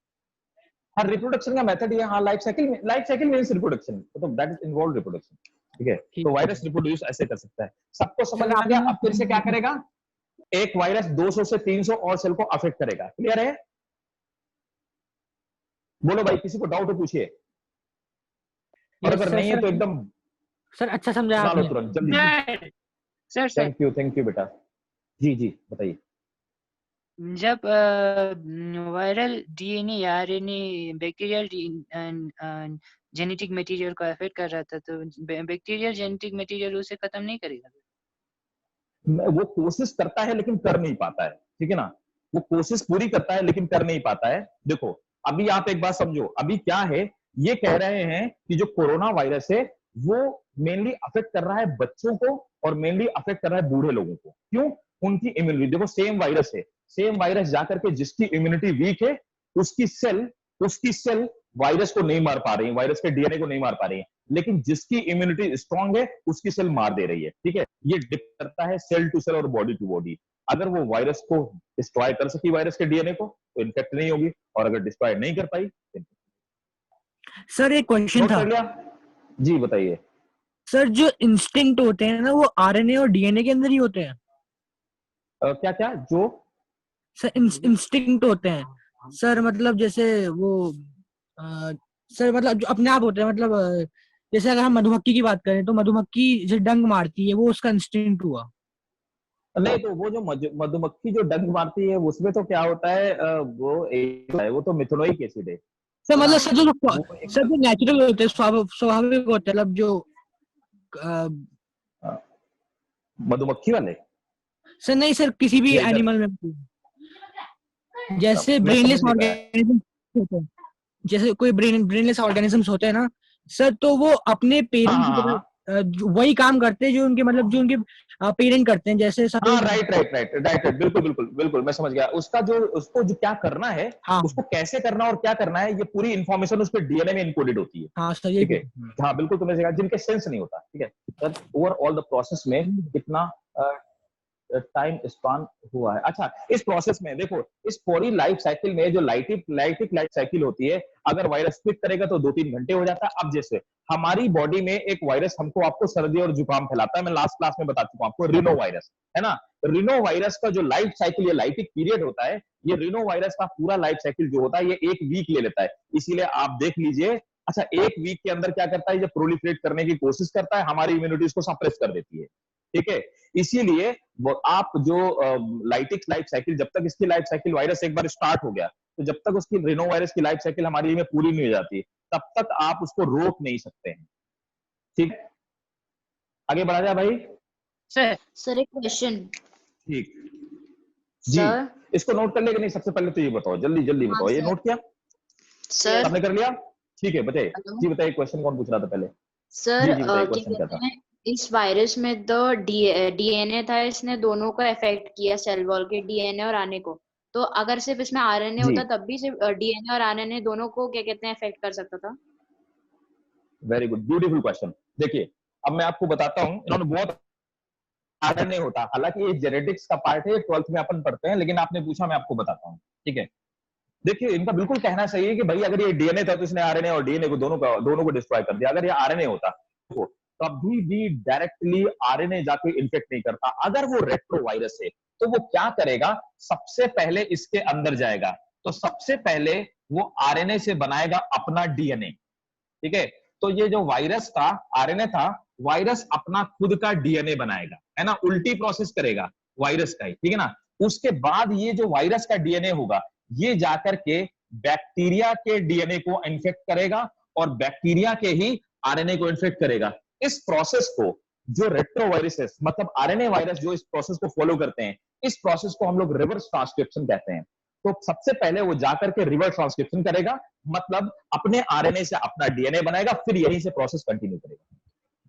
हाँ रिप्रोडक्शन का मेथड ये, हाँ लाइफ साइकिल मींस रिप्रोडक्शन, तो दैट इज इन्वॉल्व रिप्रोडक्शन, ठीक है। तो वायरस रिप्रोड्यूस ऐसे कर सकता है, सबको समझ में आ गया। अब फिर से क्या करेगा, एक वायरस 200 से 300 और सेल को अफेक्ट करेगा, क्लियर है? बोलो भाई, किसी को डाउट हो पूछिए, और अगर नहीं है तो एकदम सर अच्छा समझा बना लो आपने। तुरंत जल्दी। सर थैंक यू बेटा। जी बताइए। जब वायरल डीएनए या आरएनए बैक्टीरियल जेनेटिक मटेरियल को अफेक्ट कर रहा था, तो बैक्टीरियल जेनेटिक मटेरियल उसे खत्म नहीं करेगा? वो कोशिश करता है लेकिन कर नहीं पाता है, ठीक है ना। वो कोशिश पूरी करता है लेकिन कर नहीं पाता है। देखो अभी आप एक बात समझो, अभी क्या है, ये कह रहे हैं कि जो कोरोना वायरस है वो मेनली अफेक्ट कर रहा है बच्चों को और मेनली अफेक्ट कर रहा है बूढ़े लोगों को। क्यों? उनकी इम्यूनिटी, देखो सेम वायरस है, सेम वायरस जाकर के जिसकी इम्यूनिटी वीक है उसकी सेल वायरस को नहीं मार पा रही, वायरस के डीएनए को नहीं मार पा रही है, लेकिन जिसकी इम्यूनिटी स्ट्रांग है उसकी सेल मार दे रही है, ठीक है। ये डिपेंड करता है सेल टू सेल और बॉडी टू बॉडी। अगर वो वायरस को डिस्ट्रॉय कर सकी, वायरस के डीएनए को, तो इन्फेक्ट नहीं होगी, और अगर डिस्ट्रॉय नहीं कर पाई तो सर एक क्वेश्चन था। जी बताइए। सर जो इंस्टिंक्ट होते हैं ना, वो आरएनए और डीएनए के अंदर ही होते हैं? क्या जो सर इंस्टिंक्ट होते हैं सर, मतलब जैसे वो सर मतलब जो अपने आप होते हैं, मतलब जैसे अगर हम मधुमक्खी की बात करें तो मधुमक्खी जो डंक मारती है वो उसका इंस्टिंक्ट हुआ। नहीं, तो वो जो मधुमक्खी जो डंक मारती है उसमें तो क्या होता है, वो तो मिथेनोइक एसिड है सर मतलब ना, जो नेचुरल होते हैं, स्वाभाविक होते हैं, मतलब जो मधुमक्खी वाले। सर नहीं सर, किसी भी एनिमल में, जैसे ब्रेनलेस ऑर्गेनिज्म होते हैं, जैसे कोई ब्रेनलेस ऑर्गेनिजम्स होते हैं ना सर, तो वो अपने पेरेंट की तरह वही काम करते हैं जो उनके मतलब जो उनके पेरेंट करते हैं, जैसे राइट, बिल्कुल मैं समझ गया। उसको जो क्या करना है, उसको कैसे करना और क्या करना है, ये पूरी इंफॉर्मेशन उसके डीएनए में इनकोडेड होती है। हाँ सर, ठीक है, हाँ बिल्कुल तुम्हें समझ, जिनके सेंस नहीं होता, ठीक है। सर ओवरऑल द प्रोसेस में कितना टाइम स्पान हुआ है। अच्छा, इस प्रोसेस में देखो, इस पूरी लाइफ साइकिल में जो लाइटिक लाइफ साइकिल होती है, अगर वायरस क्विक करेगा तो 2-3 घंटे हो जाता है। अब जैसे हमारी बॉडी में एक वायरस आपको सर्दी और जुकाम फैलाता है, मैं लास्ट क्लास में बता चुका हूं आपको, रिनो वायरस है ना। रिनो वायरस का जो लाइफ साइकिल, ये लाइटिक पीरियड होता है, ये रिनो वायरस का पूरा लाइफ साइकिल जो होता है ये 1 वीक ले लेता है। इसीलिए आप देख लीजिए, अच्छा 1 वीक के अंदर क्या करता है, ये प्रोलिफरेट करने की कोशिश करता है, हमारी इम्यूनिटी इसको सप्रेस कर देती है, ठीक है। इसीलिए वो आप जो लाइटिक लाइफ साइकिल, जब तक इसकी लाइफ साइकिल वायरस एक बार स्टार्ट हो गया, तो जब तक उसकी रिनो वायरस की लाइफ साइकिल हमारी में पूरी नहीं हो जाती, तब तक आप उसको रोक नहीं सकते हैं, ठीक। आगे बढ़ा जाए भाई। सर एक क्वेश्चन। ठीक जी, इसको नोट कर ले कि नहीं? सबसे पहले तो ये बताओ, जल्दी बताओ, ये नोट किया? सर आपने कर लिया? ठीक है, बताइए हेलो जी, बताइए क्वेश्चन कौन पूछ रहा था पहले? सर जी जी बताइए, क्या क्वेश्चन क्या कहते था? हैं, इस वायरस में तो डीएनए था, इसने दोनों को अफेक्ट किया, सेल वॉल के डीएनए और आरएनए को। तो अगर सिर्फ इसमें आरएनए जी, होता तब भी सिर्फ डीएनए और आरएनए दोनों को क्या कहते हैं अफेक्ट कर सकता था? Very good, beautiful question. देखिए, अब मैं आपको बताता हूँ, इन्होंने बहुत आरएनए होता, हालांकि ये जेनेटिक्स का पार्ट है, 12th में अपन पढ़ते हैं, लेकिन आपने पूछा, मैं आपको बताता हूँ। ठीक है, देखिए इनका बिल्कुल कहना सही है कि भाई अगर ये डीएनए था तो इसने आरएनए और डीएनए को दोनों को डिस्ट्रॉय कर दिया। अगर ये आरएनए होता तो कभी भी डायरेक्टली आरएनए जाके इन्फेक्ट नहीं करता। अगर वो रेट्रोवायरस है तो वो क्या करेगा, सबसे पहले इसके अंदर जाएगा, तो सबसे पहले वो आरएनए से बनाएगा अपना डीएनए। ठीक है, तो ये जो वायरस था, आरएनए था, वायरस अपना खुद का डीएनए बनाएगा, है ना, उल्टी प्रोसेस करेगा वायरस का ही, ठीक है ना। उसके बाद ये जो वायरस का डीएनए होगा, ये जाकर के बैक्टीरिया के डीएनए को इन्फेक्ट करेगा और बैक्टीरिया के ही आरएनए को इन्फेक्ट करेगा। इस प्रोसेस को जो रेट्रोवायरसेस मतलब आरएनए वायरस जो इस प्रोसेस को फॉलो करते हैं, इस प्रोसेस को हम लोग रिवर्स ट्रांसक्रिप्शन कहते हैं। तो सबसे पहले वो जाकर के रिवर्स ट्रांसक्रिप्शन करेगा, मतलब अपने आरएनए से अपना डीएनए बनाएगा, फिर यहीं से प्रोसेस कंटिन्यू करेगा।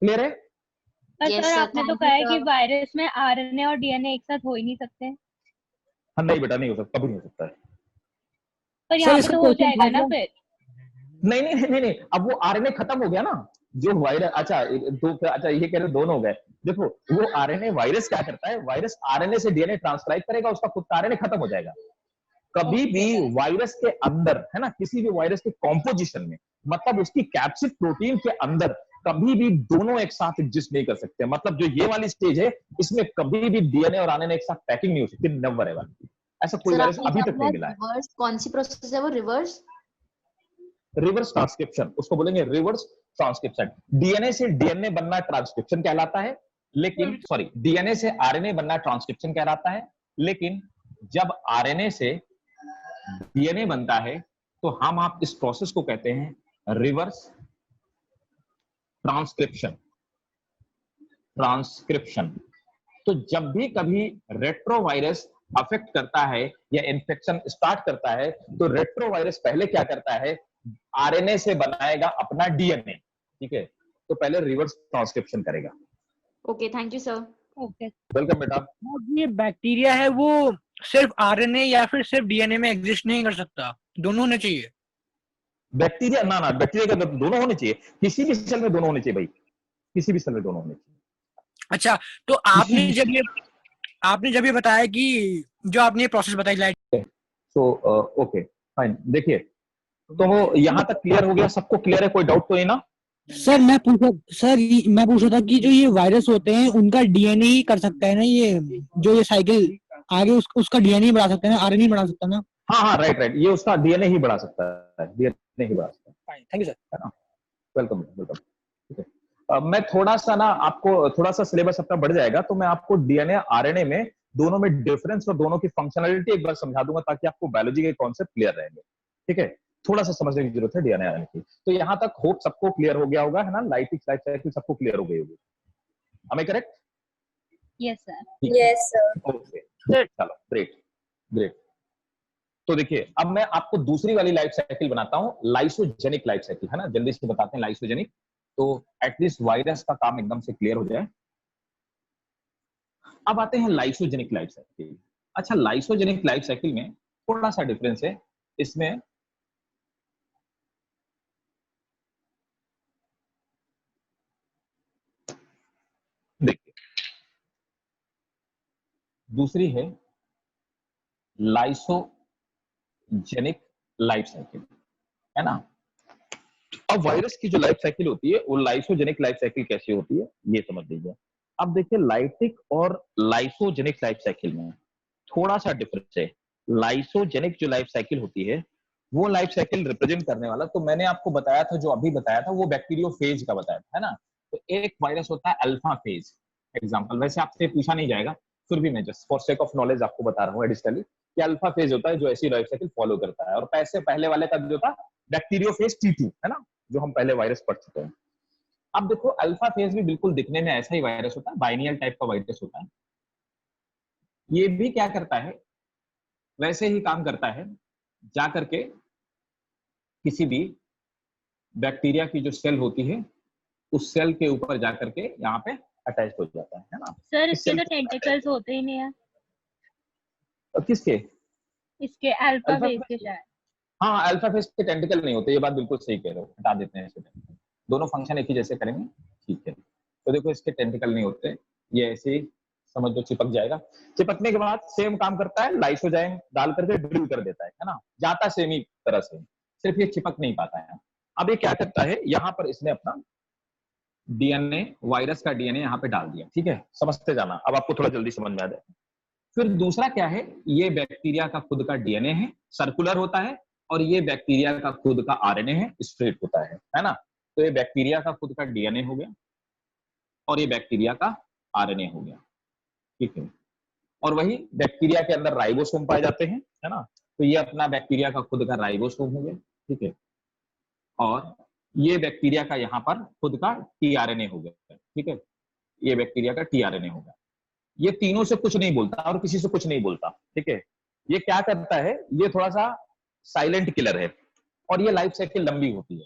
क्लियर है? पर यस सर सर, आपने तो थैंक कहा है यू कि सर। वायरस में आरएनए और डीएनए एक साथ हो ही नहीं सकते। हाँ, नहीं बेटा, नहीं हो सकता, कभी नहीं हो सकता है। पर सर यहाँ पे इसका तो हो क्वेश्चन जाएगा था ना क्या? फिर। नहीं नहीं नहीं नहीं, अब वो आरएनए खत्म हो गया ना, जो वायरस, अच्छा अच्छा ये कह रहे दोनों हो गए। देखो, वो आरएनए वायरस क्या करता है, वायरस आरएनए से डीएनए ट्रांसक्राइब करेगा, उसका खुद का आरएनए खत्म हो जाएगा। कभी भी ओके। वायरस के अंदर, है ना, किसी भी वायरस के कॉम्पोजिशन में, मतलब उसकी कैप्सिड प्रोटीन के अंदर कभी भी दोनों एक साथ एग्जिस्ट नहीं कर सकते। मतलब जो ये वाली स्टेज है, इसमें कभी भी डीएनए और आरएनए एक साथ पैकिंग नहीं हो सकती, नेवर एवर। ऐसा कोई सर वायरस आपने अभी क्या तक बोला, नहीं मिला है। रिवर्स कौन सी प्रोसेस है वो, रिवर्स? रिवर्स ट्रांसक्रिप्शन उसको बोलेंगे, रिवर्स ट्रांसक्रिप्शन। डीएनए से डीएनए बनना ट्रांसक्रिप्शन कहलाता है, लेकिन सॉरी, डीएनए से आरएनए बनना ट्रांसक्रिप्शन कहलाता है, लेकिन जब आरएनए से डीएनए बनता है तो हम आप इस प्रोसेस को कहते हैं रिवर्स ट्रांसक्रिप्शन। ट्रांसक्रिप्शन। तो जब भी कभी रेट्रोवायरस अफेक्ट करता है या इन्फेक्शन स्टार्ट करता है, तो रेट्रोवायरस पहले क्या करता है, आरएनए से बनाएगा अपना डीएनए। ठीक है, तो पहले रिवर्स ट्रांसक्रिप्शन करेगा। Okay, thank you sir. Okay. Welcome बेटा। ये बैक्टीरिया है वो सिर्फ आरएनए या फिर सिर्फ डीएनए में एग्जिस्ट नहीं कर सकता, दोनों होने चाहिए? बैक्टीरिया ना ना, बैक्टीरिया का दोनों होने चाहिए, किसी भी सेल में दोनों होने चाहिए भाई, किसी भी सेल में दोनों होने चाहिए। अच्छा, तो आपने जब ये बताया कि जो आपने ये प्रोसेस बताई लाइट, तो ओके फाइन। देखिए, तो यहां तक क्लियर हो गया, सबको क्लियर है, कोई डाउट तो नहीं ना? सर मैं पूछ रहा था कि जो ये वायरस होते हैं उनका डीएनए ही कर सकता है ना, ये जो ये साइकिल आगे उसका डीएनए ही बढ़ा सकता है ना, आरएनए बढ़ा सकता है ना? हाँ हाँ, राइट राइट, ये उसका डीएनए ही बढ़ा सकता है, डीएनए ही बढ़ा सकता है। Thank you sir. है ना? Welcome welcome. ठीक है, मैं थोड़ा सा ना आपको, थोड़ा सा सिलेबस अपना बढ़ जाएगा, तो मैं आपको डीएनए आरएनए में दोनों में डिफरेंस और दोनों की फंक्शनलिटी एक बार समझा दूंगा, ताकि आपको बायोलॉजी के कॉन्सेप्ट क्लियर रहेंगे। ठीक है, थोड़ा सा समझने की जरूरत है डीएनए आरएनए की। तो यहां तक होप सबको क्लियर हो गया होगा, है ना, लाइफ साइकिल सबको क्लियर हो गई होगी। am I correct? Yes sir. Yes sir. Okay, चलो ग्रेट ग्रेट। तो देखिए, अब मैं आपको दूसरी वाली लाइफ साइकिल बनाता हूं, लाइसोजेनिक लाइफ साइकिल, है ना, जल्दी से बताते हैं लाइसोजेनिक, तो एटलीस्ट वायरस का काम एकदम से क्लियर हो जाए। अब आते हैं लाइसोजेनिक लाइफ साइकिल। अच्छा, लाइसोजेनिक लाइफ साइकिल में थोड़ा सा डिफरेंस है इसमें। देखिए, दूसरी है लाइसोजेनिक लाइफ साइकिल, है ना। अब वायरस की जो लाइफ साइकिल होती है, वो लाइसोजेनिक लाइफ साइकिल कैसी होती है, ये समझ लीजिए। अब देखिए, लाइटिक और लाइसोजेनिक लाइफ साइकिल में थोड़ा सा डिफरेंस है। लाइसोजेनिक जो लाइफ साइकिल होती है, वो लाइफ साइकिल रिप्रेजेंट करने वाला, तो मैंने आपको बताया था, जो अभी बताया था, वो बैक्टीरियोफेज का बताया था, है ना। तो एक वायरस होता है अल्फा फेज एग्जाम्पल, वैसे आपसे पूछा नहीं जाएगा, फिर भी मैं just for sake of knowledge आपको बता रहा हूँ एडिशनली, कि अल्फा फेज होता है जो ऐसी लाइफ साइकिल फॉलो करता है। और पैसे पहले वाले का जो था बैक्टीरियोफेज T2, है ना, जो हम पहले वायरस पढ़ चुके हैं। अब देखो, अल्फा फेज भी बिल्कुल दिखने में ऐसा ही वायरस होता है, बाइनियल टाइप का वायरस होता है। ये भी क्या करता है, वैसे ही काम करता है, जा करके किसी भी बैक्टीरिया की जो सेल होती है उस सेल के ऊपर जाकर के यहाँ पे अटैच हो जाता है ना। सर इस इसके सेल तो के ऊपर टेंटिकल्स होते ही नहीं है, किसके? इसके अल्फा अल्फा फेज के फेज? शायद। हाँ, अल्फा फेज के टेंटिकल नहीं होते, ये बात बिल्कुल सही कह रहे हो, हटा देते हैं इसके टेंटिकल, दोनों फंक्शन एक ही जैसे करेंगे, ठीक है। तो देखो इसके टेंटिकल नहीं होते, ये ऐसे ही समझ लो चिपक जाएगा। चिपकने के बाद सेम काम करता है, लाइसोजाइम डाल करके ड्रिल कर देता है ना, जाता सेम ही तरह से, सिर्फ ये चिपक नहीं पाता है। अब ये क्या करता है, यहाँ पर इसने अपना डीएनए, वायरस का डीएनए यहाँ पे डाल दिया, ठीक है, समझते जाना, अब आपको थोड़ा जल्दी समझ में आ जाए। फिर दूसरा क्या है, ये बैक्टीरिया का खुद का डीएनए है, सर्कुलर होता है, और ये बैक्टीरिया का खुद का आरएनए है, स्ट्रेट होता है ना। तो ये बैक्टीरिया का खुद का डीएनए हो गया और ये बैक्टीरिया का आरएनए हो गया, ठीक है। और वही बैक्टीरिया के अंदर राइबोसोम पाए जाते हैं, है ना, तो ये अपना बैक्टीरिया का खुद का राइबोसोम हो गया, ठीक है। और ये बैक्टीरिया का यहाँ पर खुद का टीआरएनए हो गया, ठीक है, ये बैक्टीरिया का टीआरएनए हो गया। ये तीनों से कुछ नहीं बोलता और किसी से कुछ नहीं बोलता, ठीक है। ये क्या करता है, ये थोड़ा सा साइलेंट किलर है और ये लाइफ साइकिल लंबी होती है।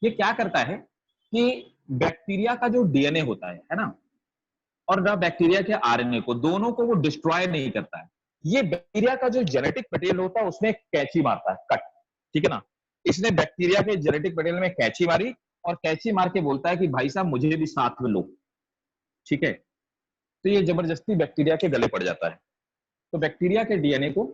ये क्या करता है कि बैक्टीरिया का जो डीएनए होता है ना, और ना बैक्टीरिया के आरएनए को, दोनों को वो डिस्ट्रॉय नहीं करता है। ये बैक्टीरिया का जो जेनेटिक मटेरियल होता है उसमें कैंची मारता है, कट, ठीक है ना। इसने बैक्टीरिया के जेनेटिक मटेरियल में कैंची मारी और कैंची मार के बोलता है कि भाई साहब मुझे भी साथ में लो, ठीक है। तो ये जबरदस्ती बैक्टीरिया के गले पड़ जाता है। तो बैक्टीरिया के डीएनए को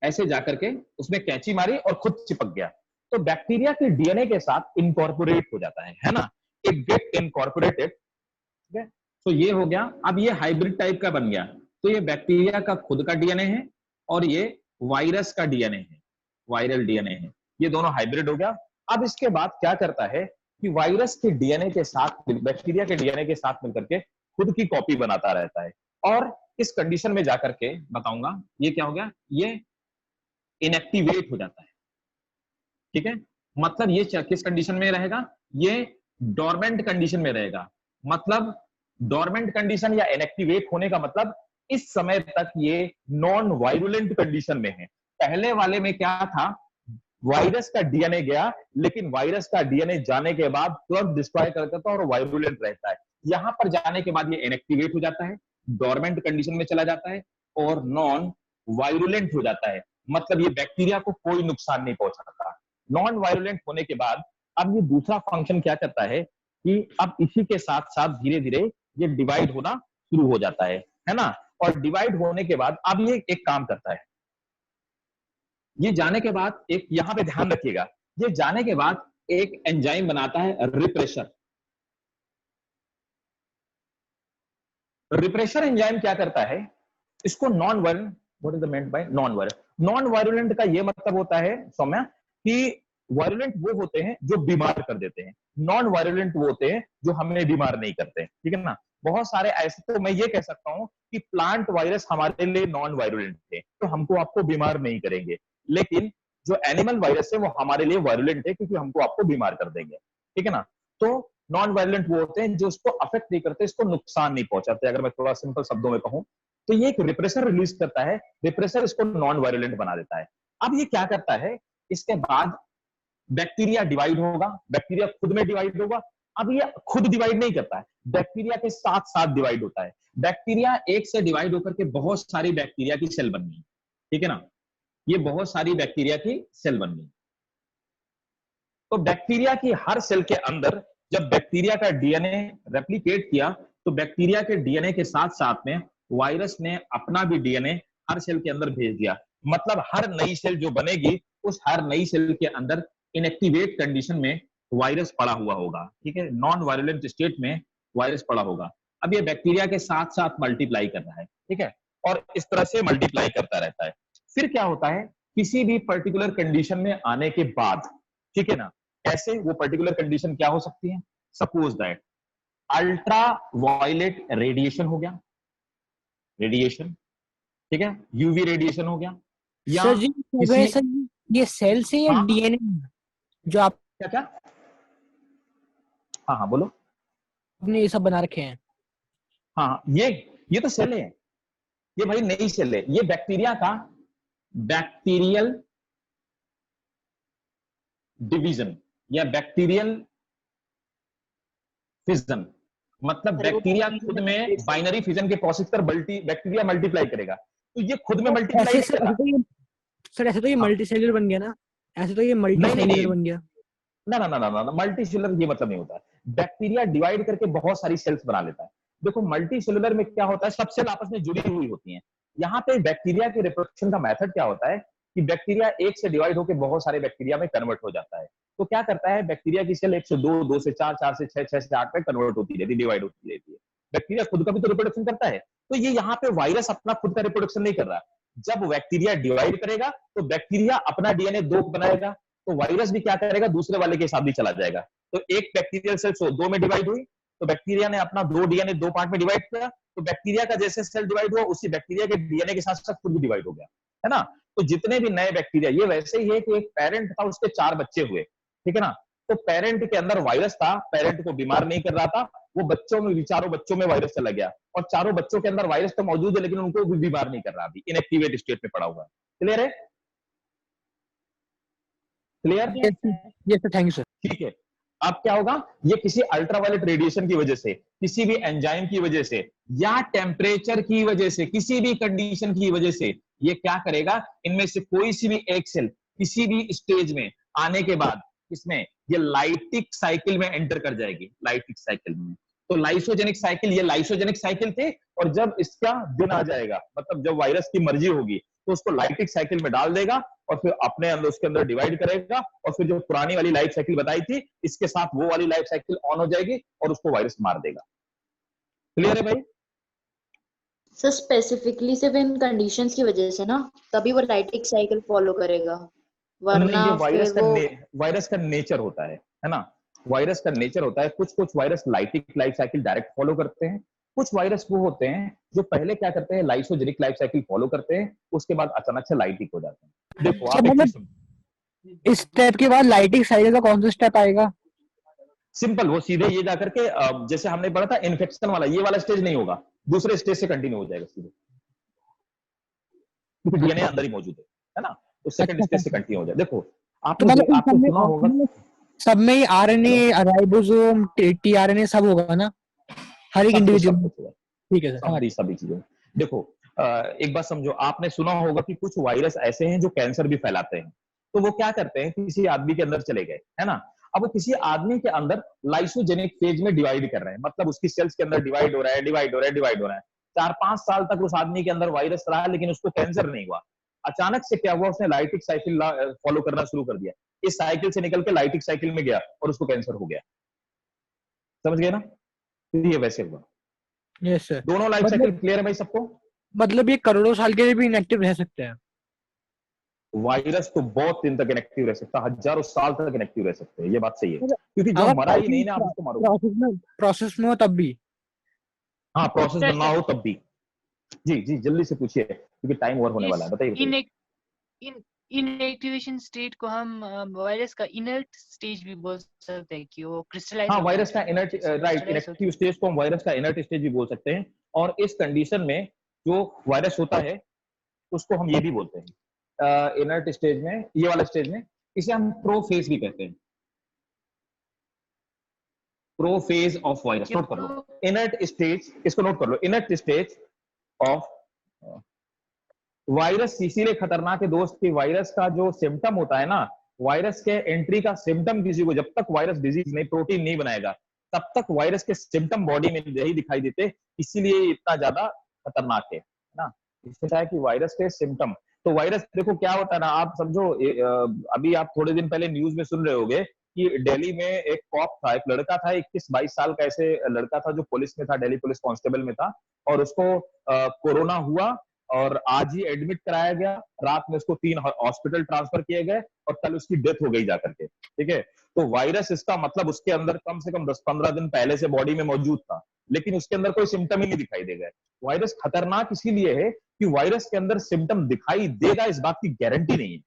ऐसे जाकर के उसने कैंची मारी और खुद चिपक गया, तो बैक्टीरिया के डीएनए के साथ इनकॉर्पोरेट हो जाता है ना, इट गेट इनकॉर्पोरेटेड, ठीक है। तो ये हो गया, अब ये हाइब्रिड टाइप का बन गया। तो ये बैक्टीरिया का खुद का डीएनए है और ये वायरस का डीएनए है, वायरल डीएनए है, ये दोनों हाइब्रिड हो गया। अब इसके बाद क्या करता है कि वायरस के डीएनए के साथ, बैक्टीरिया के डीएनए के साथ मिलकर के खुद की कॉपी बनाता रहता है। और इस कंडीशन में जाकर के बताऊंगा ये क्या हो गया, ये इनएक्टिवेट हो जाता है, ठीक है। मतलब ये किस कंडीशन में रहेगा, ये डोरमेंट कंडीशन में रहेगा। मतलब डोरमेंट कंडीशन या इनएक्टिवेट होने का मतलब इस समय तक ये नॉन वायरुलेंट कंडीशन में है। पहले वाले में क्या था, वायरस का डीएनए गया, लेकिन वायरस का डीएनए जाने के बाद तुरंत डिस्ट्रॉय कर देता है और वायरुलेंट रहता है। यहां पर जाने के बाद ये इनएक्टिवेट हो जाता है, डोरमेंट कंडीशन में चला जाता है और नॉन वायरुलेंट हो जाता है। मतलब ये बैक्टीरिया को कोई नुकसान नहीं पहुंचाता। नॉन वायरुलेंट होने के बाद अब ये दूसरा फंक्शन क्या करता है कि अब इसी के साथ साथ धीरे धीरे ये डिवाइड होना शुरू हो जाता है ना। और डिवाइड होने के बाद अब ये एक काम करता है, ये जाने के बाद एक, यहां पे ध्यान रखिएगा, ये जाने के बाद एक एंजाइम बनाता है रिप्रेशर। रिप्रेशर एंजाइम क्या करता है, इसको non virulent, what is the meant by non virulent? Non virulent का ये मतलब होता है सौम्या कि वायरुलेंट वो होते हैं जो बीमार कर देते हैं, नॉन वायरुलेंट वो होते हैं जो हमें बीमार नहीं करते, ठीक है ना। बहुत सारे ऐसे, तो मैं ये कह सकता हूं कि प्लांट वायरस हमारे लिए नॉन वायरुलेंट थे, तो हमको आपको बीमार नहीं करेंगे, लेकिन जो एनिमल वायरस है वो हमारे लिए वायरुलेंट है क्योंकि हमको आपको बीमार कर देंगे, ठीक है ना। तो नॉन वायरुलेंट वो होते हैं जो उसको अफेक्ट नहीं करते, इसको नुकसान नहीं पहुंचाते। अगर मैं थोड़ा सिंपल शब्दों में कहूं तो ये एक रिप्रेशर रिलीज करता है, रिप्रेशर इसको नॉन वायरुलेंट बना देता है। अब ये क्या करता है, इसके बाद बैक्टीरिया डिवाइड होगा, बैक्टीरिया खुद में डिवाइड होगा। अब ये खुद डिवाइड नहीं करता है, बैक्टीरिया के साथ साथ डिवाइड होता है। बैक्टीरिया एक से डिवाइड होकर के बहुत सारी बैक्टीरिया की सेल बन गई, ठीक है ना, ये बहुत सारी बैक्टीरिया की सेल बन गई। तो बैक्टीरिया की हर सेल के अंदर जब बैक्टीरिया का डीएनए रेप्लिकेट किया तो बैक्टीरिया के डीएनए के साथ साथ में वायरस ने अपना भी डीएनए हर सेल के अंदर भेज दिया। मतलब हर नई सेल जो बनेगी उस हर नई सेल के अंदर इनएक्टिवेट कंडीशन में वायरस पड़ा हुआ होगा, ठीक है, नॉन वायरुलेंट स्टेट में वायरस पड़ा होगा। अब ये बैक्टीरिया के साथ साथ मल्टीप्लाई कर रहा है, ठीक है, और इस तरह से मल्टीप्लाई करता रहता है। फिर क्या होता है, किसी भी पर्टिकुलर कंडीशन में आने के बाद, ठीक है ना, ऐसे वो पर्टिकुलर कंडीशन क्या हो सकती है, suppose that ultraviolet radiation हो गया, रेडिएशन, ठीक है, यूवी रेडिएशन हो गया, या सर जी किसी, सर ये सेल से या हाँ? डीएनए जो क्या क्या, हाँ हाँ बोलो। आपने ये सब बना रखे हैं? हाँ, ये तो सेल है, ये भाई नई सेल है, ये बैक्टीरिया का बैक्टीरियल डिवीजन या बैक्टीरियल फिजन, मतलब बैक्टीरिया खुद में बाइनरी फिजन के प्रोसेस पर बैक्टीरिया मल्टीप्लाई करेगा, तो ये खुद में मल्टीप्लाई ऐसे नहीं कर रहा। सर ऐसे तो ये हाँ। मल्टी सेल्युलर बन गया ना, ऐसे तो ये मल्टी नहीं, नहीं, सेल्युलर नहीं। बन गया। ना ना ना ना ना मल्टी सेलुलर ये मतलब नहीं होता है। बैक्टीरिया डिवाइड करके बहुत सारी सेल्स बना लेता है। देखो मल्टी सेलुलर में क्या होता है, सब सेल आपस में जुड़ी हुई होती हैं। यहाँ पे बैक्टीरिया के रिप्रोडक्शन का मेथड क्या होता है कि बैक्टीरिया एक से डिवाइड होकर बहुत सारे बैक्टीरिया में कन्वर्ट हो जाता है। तो क्या करता है, बैक्टीरिया की सेल 1 से 2, 2 से 4, 4 से 6, 6 से 8 में कन्वर्ट होती रहती है, डिवाइड होती रहती है। बैक्टीरिया खुद का भी तो रिप्रोडक्शन करता है। तो ये यहाँ पे वायरस अपना खुद का रिप्रोडक्शन नहीं कर रहा। जब बैक्टीरिया डिवाइड करेगा तो बैक्टीरिया अपना डीएनए 2 बनाएगा, तो वायरस भी क्या करेगा, दूसरे वाले के हिसाब भी चला जाएगा। तो एक बैक्टीरियल सेल 2 में डिवाइड हुई, तो बैक्टीरिया ने अपना 2 डीएनए 2 पार्ट में डिवाइड किया, तो बैक्टीरिया का जैसे सेल डिवाइड हुआ, उसी बैक्टीरिया के डीएनए के साथ साथ खुद भी डिवाइड हो गया, है ना। तो जितने भी नए बैक्टीरिया, ये वैसे ही है कि एक पेरेंट था, उसके 4 बच्चे हुए, ठीक है ना। तो पेरेंट के अंदर वायरस था, पेरेंट को बीमार नहीं कर रहा था, वो बच्चों में, चारों बच्चों में वायरस चला गया, और चारों बच्चों के अंदर वायरस तो मौजूद है लेकिन उनको भी बीमार नहीं कर रहा, अभी इनएक्टिवेट स्टेट में पड़ा हुआ है। क्लियर है? Clear? Yes sir, thank you sir. ठीक है। अब क्या होगा, ये किसी अल्ट्रावायलेट रेडिएशन की वजह से, किसी भी एंजाइम की वजह से, या टेम्परेचर की वजह से, किसी भी कंडीशन की वजह से, ये क्या करेगा, इनमें से कोई सी भी एक सेल किसी भी स्टेज में आने के बाद इसमें ये लाइटिक साइकिल में एंटर कर जाएगी, लाइटिक साइकिल में। तो लाइसोजेनिक साइकिल, ये लाइसोजेनिक साइकिल थे, और जब इसका दिन आ जाएगा, मतलब जब वायरस की मर्जी होगी, तो उसको लाइटिक साइकिल में डाल देगा और फिर अपने अंदर उसके अंदर डिवाइड करेगा, और फिर जो पुरानी वाली लाइफ साइकिल बताई थी, इसके साथ वो वाली लाइफ साइकिल ऑन हो जाएगी और उसको वायरस मार देगा। क्लियर है भाई? सर स्पेसिफिकली सिर्फ इन कंडीशंस की वजह से ना, तभी वो लाइटिक साइकिल फॉलो करेगा, वरना ये वायरस फिर का वो वायरस का नेचर होता है ना। वायरस का नेचर होता है, कुछ virus lytic life cycle direct follow करते हैं, कुछ वायरस वो होते हैं जो पहले क्या करते हैं, लाइसोजेनिक लाइफ साइकिल फॉलो करते हैं, उसके बाद अचानक से लाइटिक हो जाते हैं। देखो आप एक चीज इस स्टेप के बाद लाइटिक साइकिल का कौन सा स्टेप आएगा? सिंपल, वो सीधे ये जाकर के जैसे हमने पढ़ा था इन्फेक्शन वाला, ये वाला स्टेज नहीं होगा, दूसरे स्टेज से कंटिन्यू हो जाएगा सीधे, क्योंकि डीएनए अंदर ही मौजूद है ना। तो सेकंड स्टेज से कंटिन्यू हो जाए। देखो आपने सुना होगा, सब में ही आरएनए, राइबोसोम, टीआरएनए सब होगा ना, हर एक इंडिविजुअल। ठीक है सर, सभी चीजें। देखो एक बात समझो, आपने सुना होगा कि कुछ वायरस ऐसे हैं जो कैंसर भी फैलाते हैं। तो वो क्या करते हैं, किसी आदमी के अंदर चले गए, है ना। अब वो किसी आदमी के अंदर लाइसोजेनिक फेज में डिवाइड कर रहे हैं, मतलब उसकी सेल्स के अंदर डिवाइड हो रहा है, डिवाइड हो रहा है, डिवाइड हो रहा है। 4-5 साल तक उस आदमी के अंदर वायरस रहा, लेकिन उसको कैंसर नहीं हुआ। अचानक से क्या हुआ, उसने लाइटिक साइकिल फॉलो करना शुरू कर दिया, इस साइकिल से निकल के लाइटिक साइकिल में गया और उसको कैंसर हो गया। समझ गए ना? तो ये वैसे हुआ। Yes sir. दोनों लाइफ साइकिल क्लियर है भाई सबको? मतलब ये करोड़ों साल के लिए भी इनएक्टिव रह सकते हैं? वायरस तो बहुत दिन तक इनएक्टिव रह सकता है, हजारों साल तक इनएक्टिव रह सकते हैं, ये बात सही है, क्योंकि जो मरा ही नहीं ना, आप उसको मारोगे। प्रोसेस में हो तब भी? हाँ, प्रोसेस बनना हो तब भी। जी जल्दी से पूछिए, क्योंकि टाइम ओवर होने वाला है, बताइए। इनएक्टिवेशन स्टेट को हम वायरस का इनर्ट स्टेज भी बोल सकते हैं कि वो क्रिस्टलाइज। हाँ, वायरस का इनर्ट, राइट, इनएक्टिव स्टेज को हम वायरस का इनर्ट स्टेज भी बोल सकते हैं। और इस कंडीशन में जो वायरस होता है उसको हम ये भी बोलते हैं इनर्ट स्टेज में, ये वाला स्टेज में, इसे हम प्रोफेज भी कहते हैं, प्रोफेज ऑफ वायरस। नोट कर लो, इनर्ट स्टेज, इसको नोट कर लो, इनर्ट स्टेज ऑफ वायरस। इसीलिए खतरनाक है दोस्त कि वायरस का जो सिम्टम होता है ना, वायरस के एंट्री का सिम्टम किसी को, जब तक वायरस डिजीज नहीं, प्रोटीन नहीं बनाएगा, तब तक वायरस के सिम्टम बॉडी में नहीं दिखाई देते, इसीलिए इतना ज्यादा खतरनाक है ना। इसलिए है कि वायरस के सिम्टम, तो वायरस देखो क्या होता है ना, आप समझो अभी आप थोड़े दिन पहले न्यूज में सुन रहे होगे कि दिल्ली में एक कॉप था, एक लड़का था, 21-22 साल का ऐसे लड़का था जो पुलिस में था, दिल्ली पुलिस कांस्टेबल में था, और उसको कोरोना हुआ और आज ही एडमिट कराया गया। रात में उसको 3 हॉस्पिटल ट्रांसफर किए गए और कल उसकी डेथ हो गई जाकर के। ठीक है, तो वायरस इसका मतलब उसके अंदर कम से कम 10-15 दिन पहले से बॉडी में मौजूद था, लेकिन उसके अंदर कोई सिम्टम ही नहीं दिखाई दे गए। वायरस खतरनाक इसीलिए है कि वायरस के अंदर सिम्टम दिखाई देगा, इस बात की गारंटी नहीं है,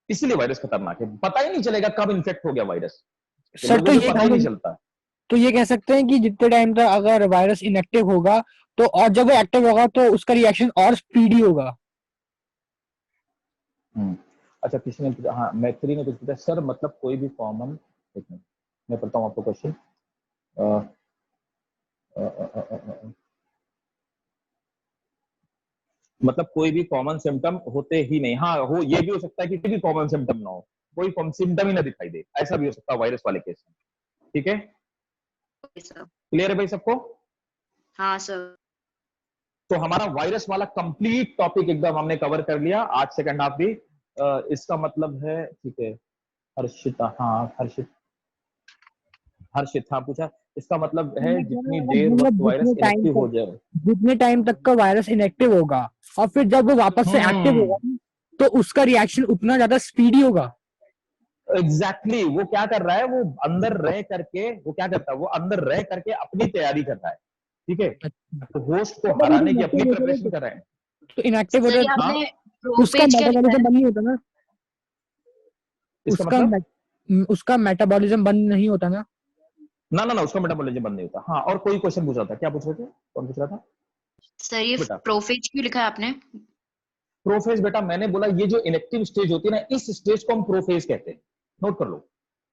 इसीलिए वायरस खतरनाक है। पता ही नहीं चलेगा कब इन्फेक्ट हो गया वायरस, सर तो ये पता ही नहीं चलता। तो ये कह सकते हैं कि जितने टाइम तक अगर वायरस इनएक्टिव होगा तो, और जब वो एक्टिव होगा तो उसका रिएक्शन और स्पीडी होगा। अच्छा किसी ने पूछा, हाँ मैत्री ने कुछ पूछा सर मतलब कोई भी कॉमन, एक मिनट मैं पढ़ता हूँ आपको क्वेश्चन। मतलब कोई भी कॉमन सिम्टम होते ही नहीं, हाँ हो ये भी हो सकता है कि कोई भी कॉमन सिम्टम ना हो, कोई सिम्टम ही ना दिखाई दे, ऐसा भी हो सकता है वायरस वाले केस में। ठीक है, ओके सर। क्लियर है भाई सबको? हाँ सर। तो हमारा वायरस वाला कंप्लीट टॉपिक एकदम हमने कवर कर लिया, आज सेकंड हाफ भी। इसका मतलब है, ठीक है हर्षिता, हाँ हर्षित हाँ पूछा, इसका मतलब है जितनी देर वक्त मतलब वायरस इनएक्टिव हो जाए, जितने टाइम तक का वायरस इनएक्टिव होगा और फिर जब वो वापस से एक्टिव होगा तो उसका रिएक्शन उतना ज्यादा स्पीडी होगा। एग्जैक्टली वो क्या कर रहा है, वो अंदर रह करके वो क्या करता है, वो अंदर रह करके अपनी तैयारी कर रहा है। ठीक है, तो होस्ट को हराने की अपनी प्रिपरेशन कर रहे हैं। तो इनएक्टिव सर होता ये है आपने उसका प्रोफेज क्या लिखा मेटाबॉलिज्म है? बंद नहीं होता ना, इसका मतलब उसका मेटाबॉलिज्म बंद नहीं होता ना। ना उसका मेटाबॉलिज्म बंद नहीं होता। हाँ और कोई क्वेश्चन पूछ रहा था, क्या पूछ रहे थे, कौन पूछ रहा था? सर ये बेटा प्रोफेज क्यों लिखा है आपने? प्रोफेज, बेटा मैंने बोला ये जो इनएक्टिव स्टेज होती है ना, इस स्टेज को हम प्रोफेज कहते हैं, नोट कर लो।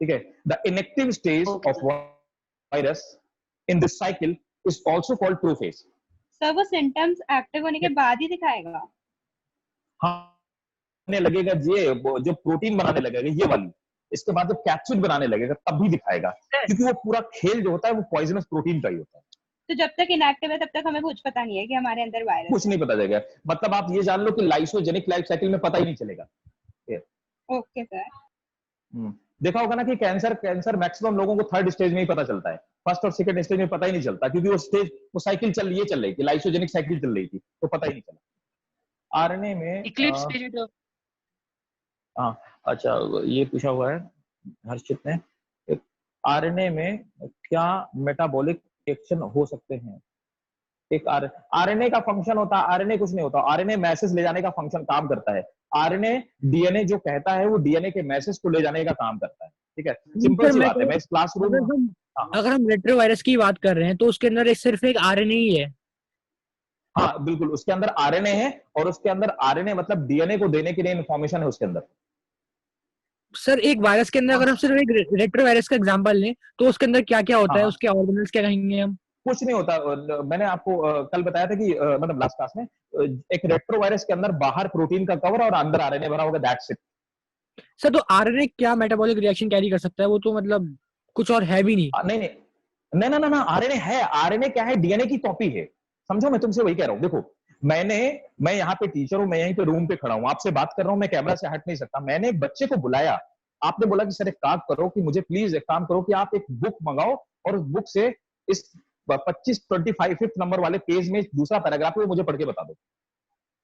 ठीक है, the inactive stage okay of virus in this cycle is also called prophase. Sir वो सिम्टम्स एक्टिव होने के बाद ही दिखाएगा? हाँ लगेगा ये जो प्रोटीन बनाने लगेगा ये वाली, इसके बाद जब कैप्सिड बनाने लगेगा तब भी दिखाएगा, क्योंकि वो पूरा खेल जो होता है वो पॉइजनस प्रोटीन का ही होता है। तो जब तक इनएक्टिव है तब तक हमें कुछ पता नहीं है कि हमारे अंदर वायरस कुछ नहीं पता चलेगा, मतलब आप ये जान लो कि लाइसोजेनिक लाइफ साइकिल में पता ही नहीं चलेगा। Okay sir. देखा होगा ना कि कैंसर मैक्सिमम लोगों को थर्ड स्टेज में ही पता चलता है, फर्स्ट और सेकंड स्टेज में पता ही नहीं चलता, क्योंकि वो साइकिल चल रही थी, लाइसोजेनिक साइकिल चल रही थी, तो पता ही नहीं चला। आरएनए में इक्लिप्स पीरियड ऑफ हाँ अच्छा ये पूछा हुआ है हर्षित ने, आरएनए में क्या मेटाबॉलिक रिएक्शन हो सकते हैं? एक आरएनए का फंक्शन होता है, आरएनए कुछ नहीं होता, आरएनए मैसेज ले जाने का फंक्शन काम करता है। आरएनए डीएनए जो कहता है वो डीएनए के मैसेज को ले जाने का काम करता है। ठीक है, सिंपल सी बात है। मैं इस क्लासरूम अगर हम रेट्रोवायरस की बात कर रहे हैं तो उसके अंदर सिर्फ एक आरएनए ही है। हाँ बिल्कुल, उसके अंदर आरएनए है, और उसके अंदर आरएनए मतलब डीएनए को देने के लिए इंफॉर्मेशन है उसके अंदर। सर एक वायरस के अंदर अगर हम सिर्फ एक रेट्रोवायरस का एग्जांपल लें तो उसके अंदर क्या क्या होता है, उसके ऑर्गेनल्स क्या कहेंगे हम? कुछ नहीं होता, मैंने आपको कल बताया था कि मतलब लास्ट क्लास में, एक रेट्रोवायरस के अंदर बाहर प्रोटीन का कवर और अंदर आरएनए भरा होगा, दैट्स इट। सर तो आरएनए क्या मेटाबॉलिक रिएक्शन कैरी कर सकता है? वो तो मतलब कुछ और है भी नहीं। नहीं ना आरएनए है, आरएनए क्या है, डीएनए की कॉपी है, समझो। मैं तुमसे वही कह रहा हूँ, देखो मैं यहाँ पे टीचर हूँ, मैं यहीं पे रूम पे खड़ा हूँ, आपसे बात कर रहा हूँ, मैं कैमरा से हट नहीं सकता। मैंने एक बच्चे को बुलाया, आपने बोला कि सर एक काम करो कि मुझे प्लीज एक काम करो कि आप एक बुक मंगाओ और उस बुक से इस 25 नंबर वाले पेज में दूसरा पैराग्राफ है वो मुझे पढ़ के बता दो।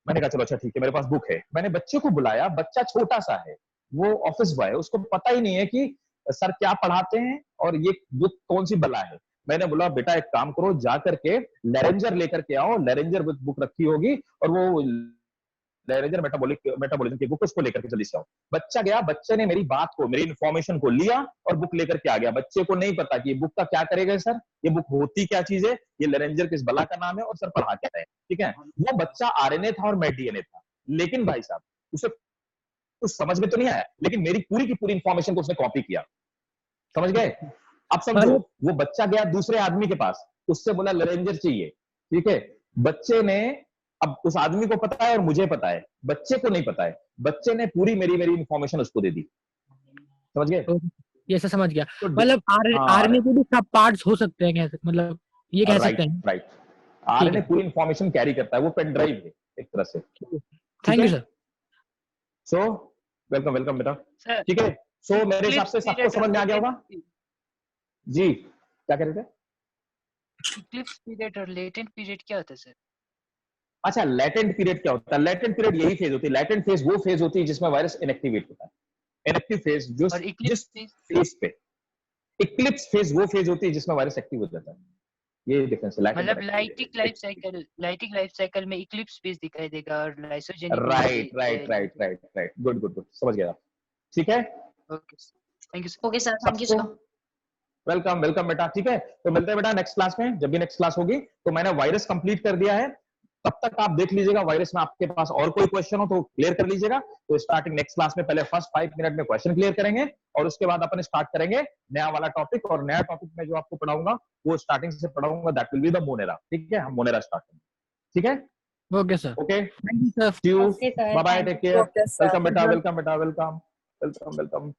मैंने कहा चलो अच्छा ठीक है, मेरे पास बुक है। मैंने बच्चे को बुलाया, बच्चा छोटा सा है, वो ऑफिस बॉय है, उसको पता ही नहीं है कि सर क्या पढ़ाते हैं और ये बुक कौन सी बला है। मैंने बोला बेटा एक काम करो, जा करके लेरेंजर लेकर के आओ, लेरेंजर बुक रखी होगी और वो लेरेंजर मेटाबॉलिज्म की बुक उसको लेकर के जल्दी से आओ। बच्चा गया, बच्चे ने मेरी बात को, मेरी इंफॉर्मेशन को लिया और बुक लेकर के आ गया। बच्चे को नहीं पता कि ये बुक का क्या करेगा सर, ये बुक होती क्या चीज है, ये लेरेंजर किस बला का नाम है और सर पढ़ा क्या है। ठीक है, वो बच्चा आरएनए था और मैं डीएनए था, लेकिन भाई साहब उसे कुछ समझ में तो नहीं आया, लेकिन मेरी पूरी की पूरी इंफॉर्मेशन को उसने कॉपी किया, समझ गए? अब समझो, वो बच्चा गया दूसरे आदमी के पास, उससे बोला लेरेंजर चाहिए। ठीक है, बच्चे ने, अब उस आदमी को पता है और मुझे पता है, बच्चे को नहीं पता है, बच्चे ने पूरी मेरी इंफॉर्मेशन उसको दे दी, समझ गए? ये ऐसा समझ गया, तो मतलब आरएनए के भी सब पार्ट्स हो सकते हैं, कैसे मतलब ये कह सकते हैं? राइट, आरएनए पूरी इंफॉर्मेशन कैरी करता है, वो पेन ड्राइव है एक तरह से। Thank you sir. So welcome बेटा। ठीक है, सो मेरे हिसाब से सबको समझ में आ गया होगा जी। क्या कह रहे थे? इक्लिप्स पीरियड और लेटेंट पीरियड क्या होता है सर? अच्छा, लेटेंट पीरियड क्या होता है? लेटेंट पीरियड यही फेज होती है, लेटेंट फेज वो फेज होती है जिसमें वायरस इनएक्टिवेट होता है। इनएक्टिव फेज जिस फेज पे, इक्लिप्स फेज वो फेज होती है जिसमें वायरस एक्टिव हो जाता है। ये डिफरेंस है। मतलब लाइटिक लाइफ साइकिल में इक्लिप्स फेज दिखाई देगा और लाइसोजेनिक राइट गुड समझ गया। ठीक है, okay thank you okay sir, thank you sir. Welcome बेटा। ठीक है, तो मिलते हैं बेटा नेक्स्ट क्लास में, जब भी नेक्स्ट क्लास होगी। तो मैंने वायरस कंप्लीट कर दिया है, तब तक आप देख लीजिएगा वायरस में आपके पास और कोई क्वेश्चन हो तो क्लियर कर लीजिएगा। तो स्टार्टिंग नेक्स्ट क्लास में पहले फर्स्ट 5 मिनट में क्वेश्चन क्लियर करेंगे और उसके बाद अपन स्टार्ट करेंगे नया वाला टॉपिक। और नया टॉपिक में जो आपको पढ़ाऊंगा वो स्टार्टिंग से पढ़ाऊंगा, that will be the Monera. ठीक है, हम मोनेरा स्टार्ट करेंगे। ठीक है, okay sir, okay, thank you sir. See you, okay sir, bye bye, thank take you. Care, okay sir. Welcome बेटा, वेलकम बेटा, वेलकम वेलकम वेलकम।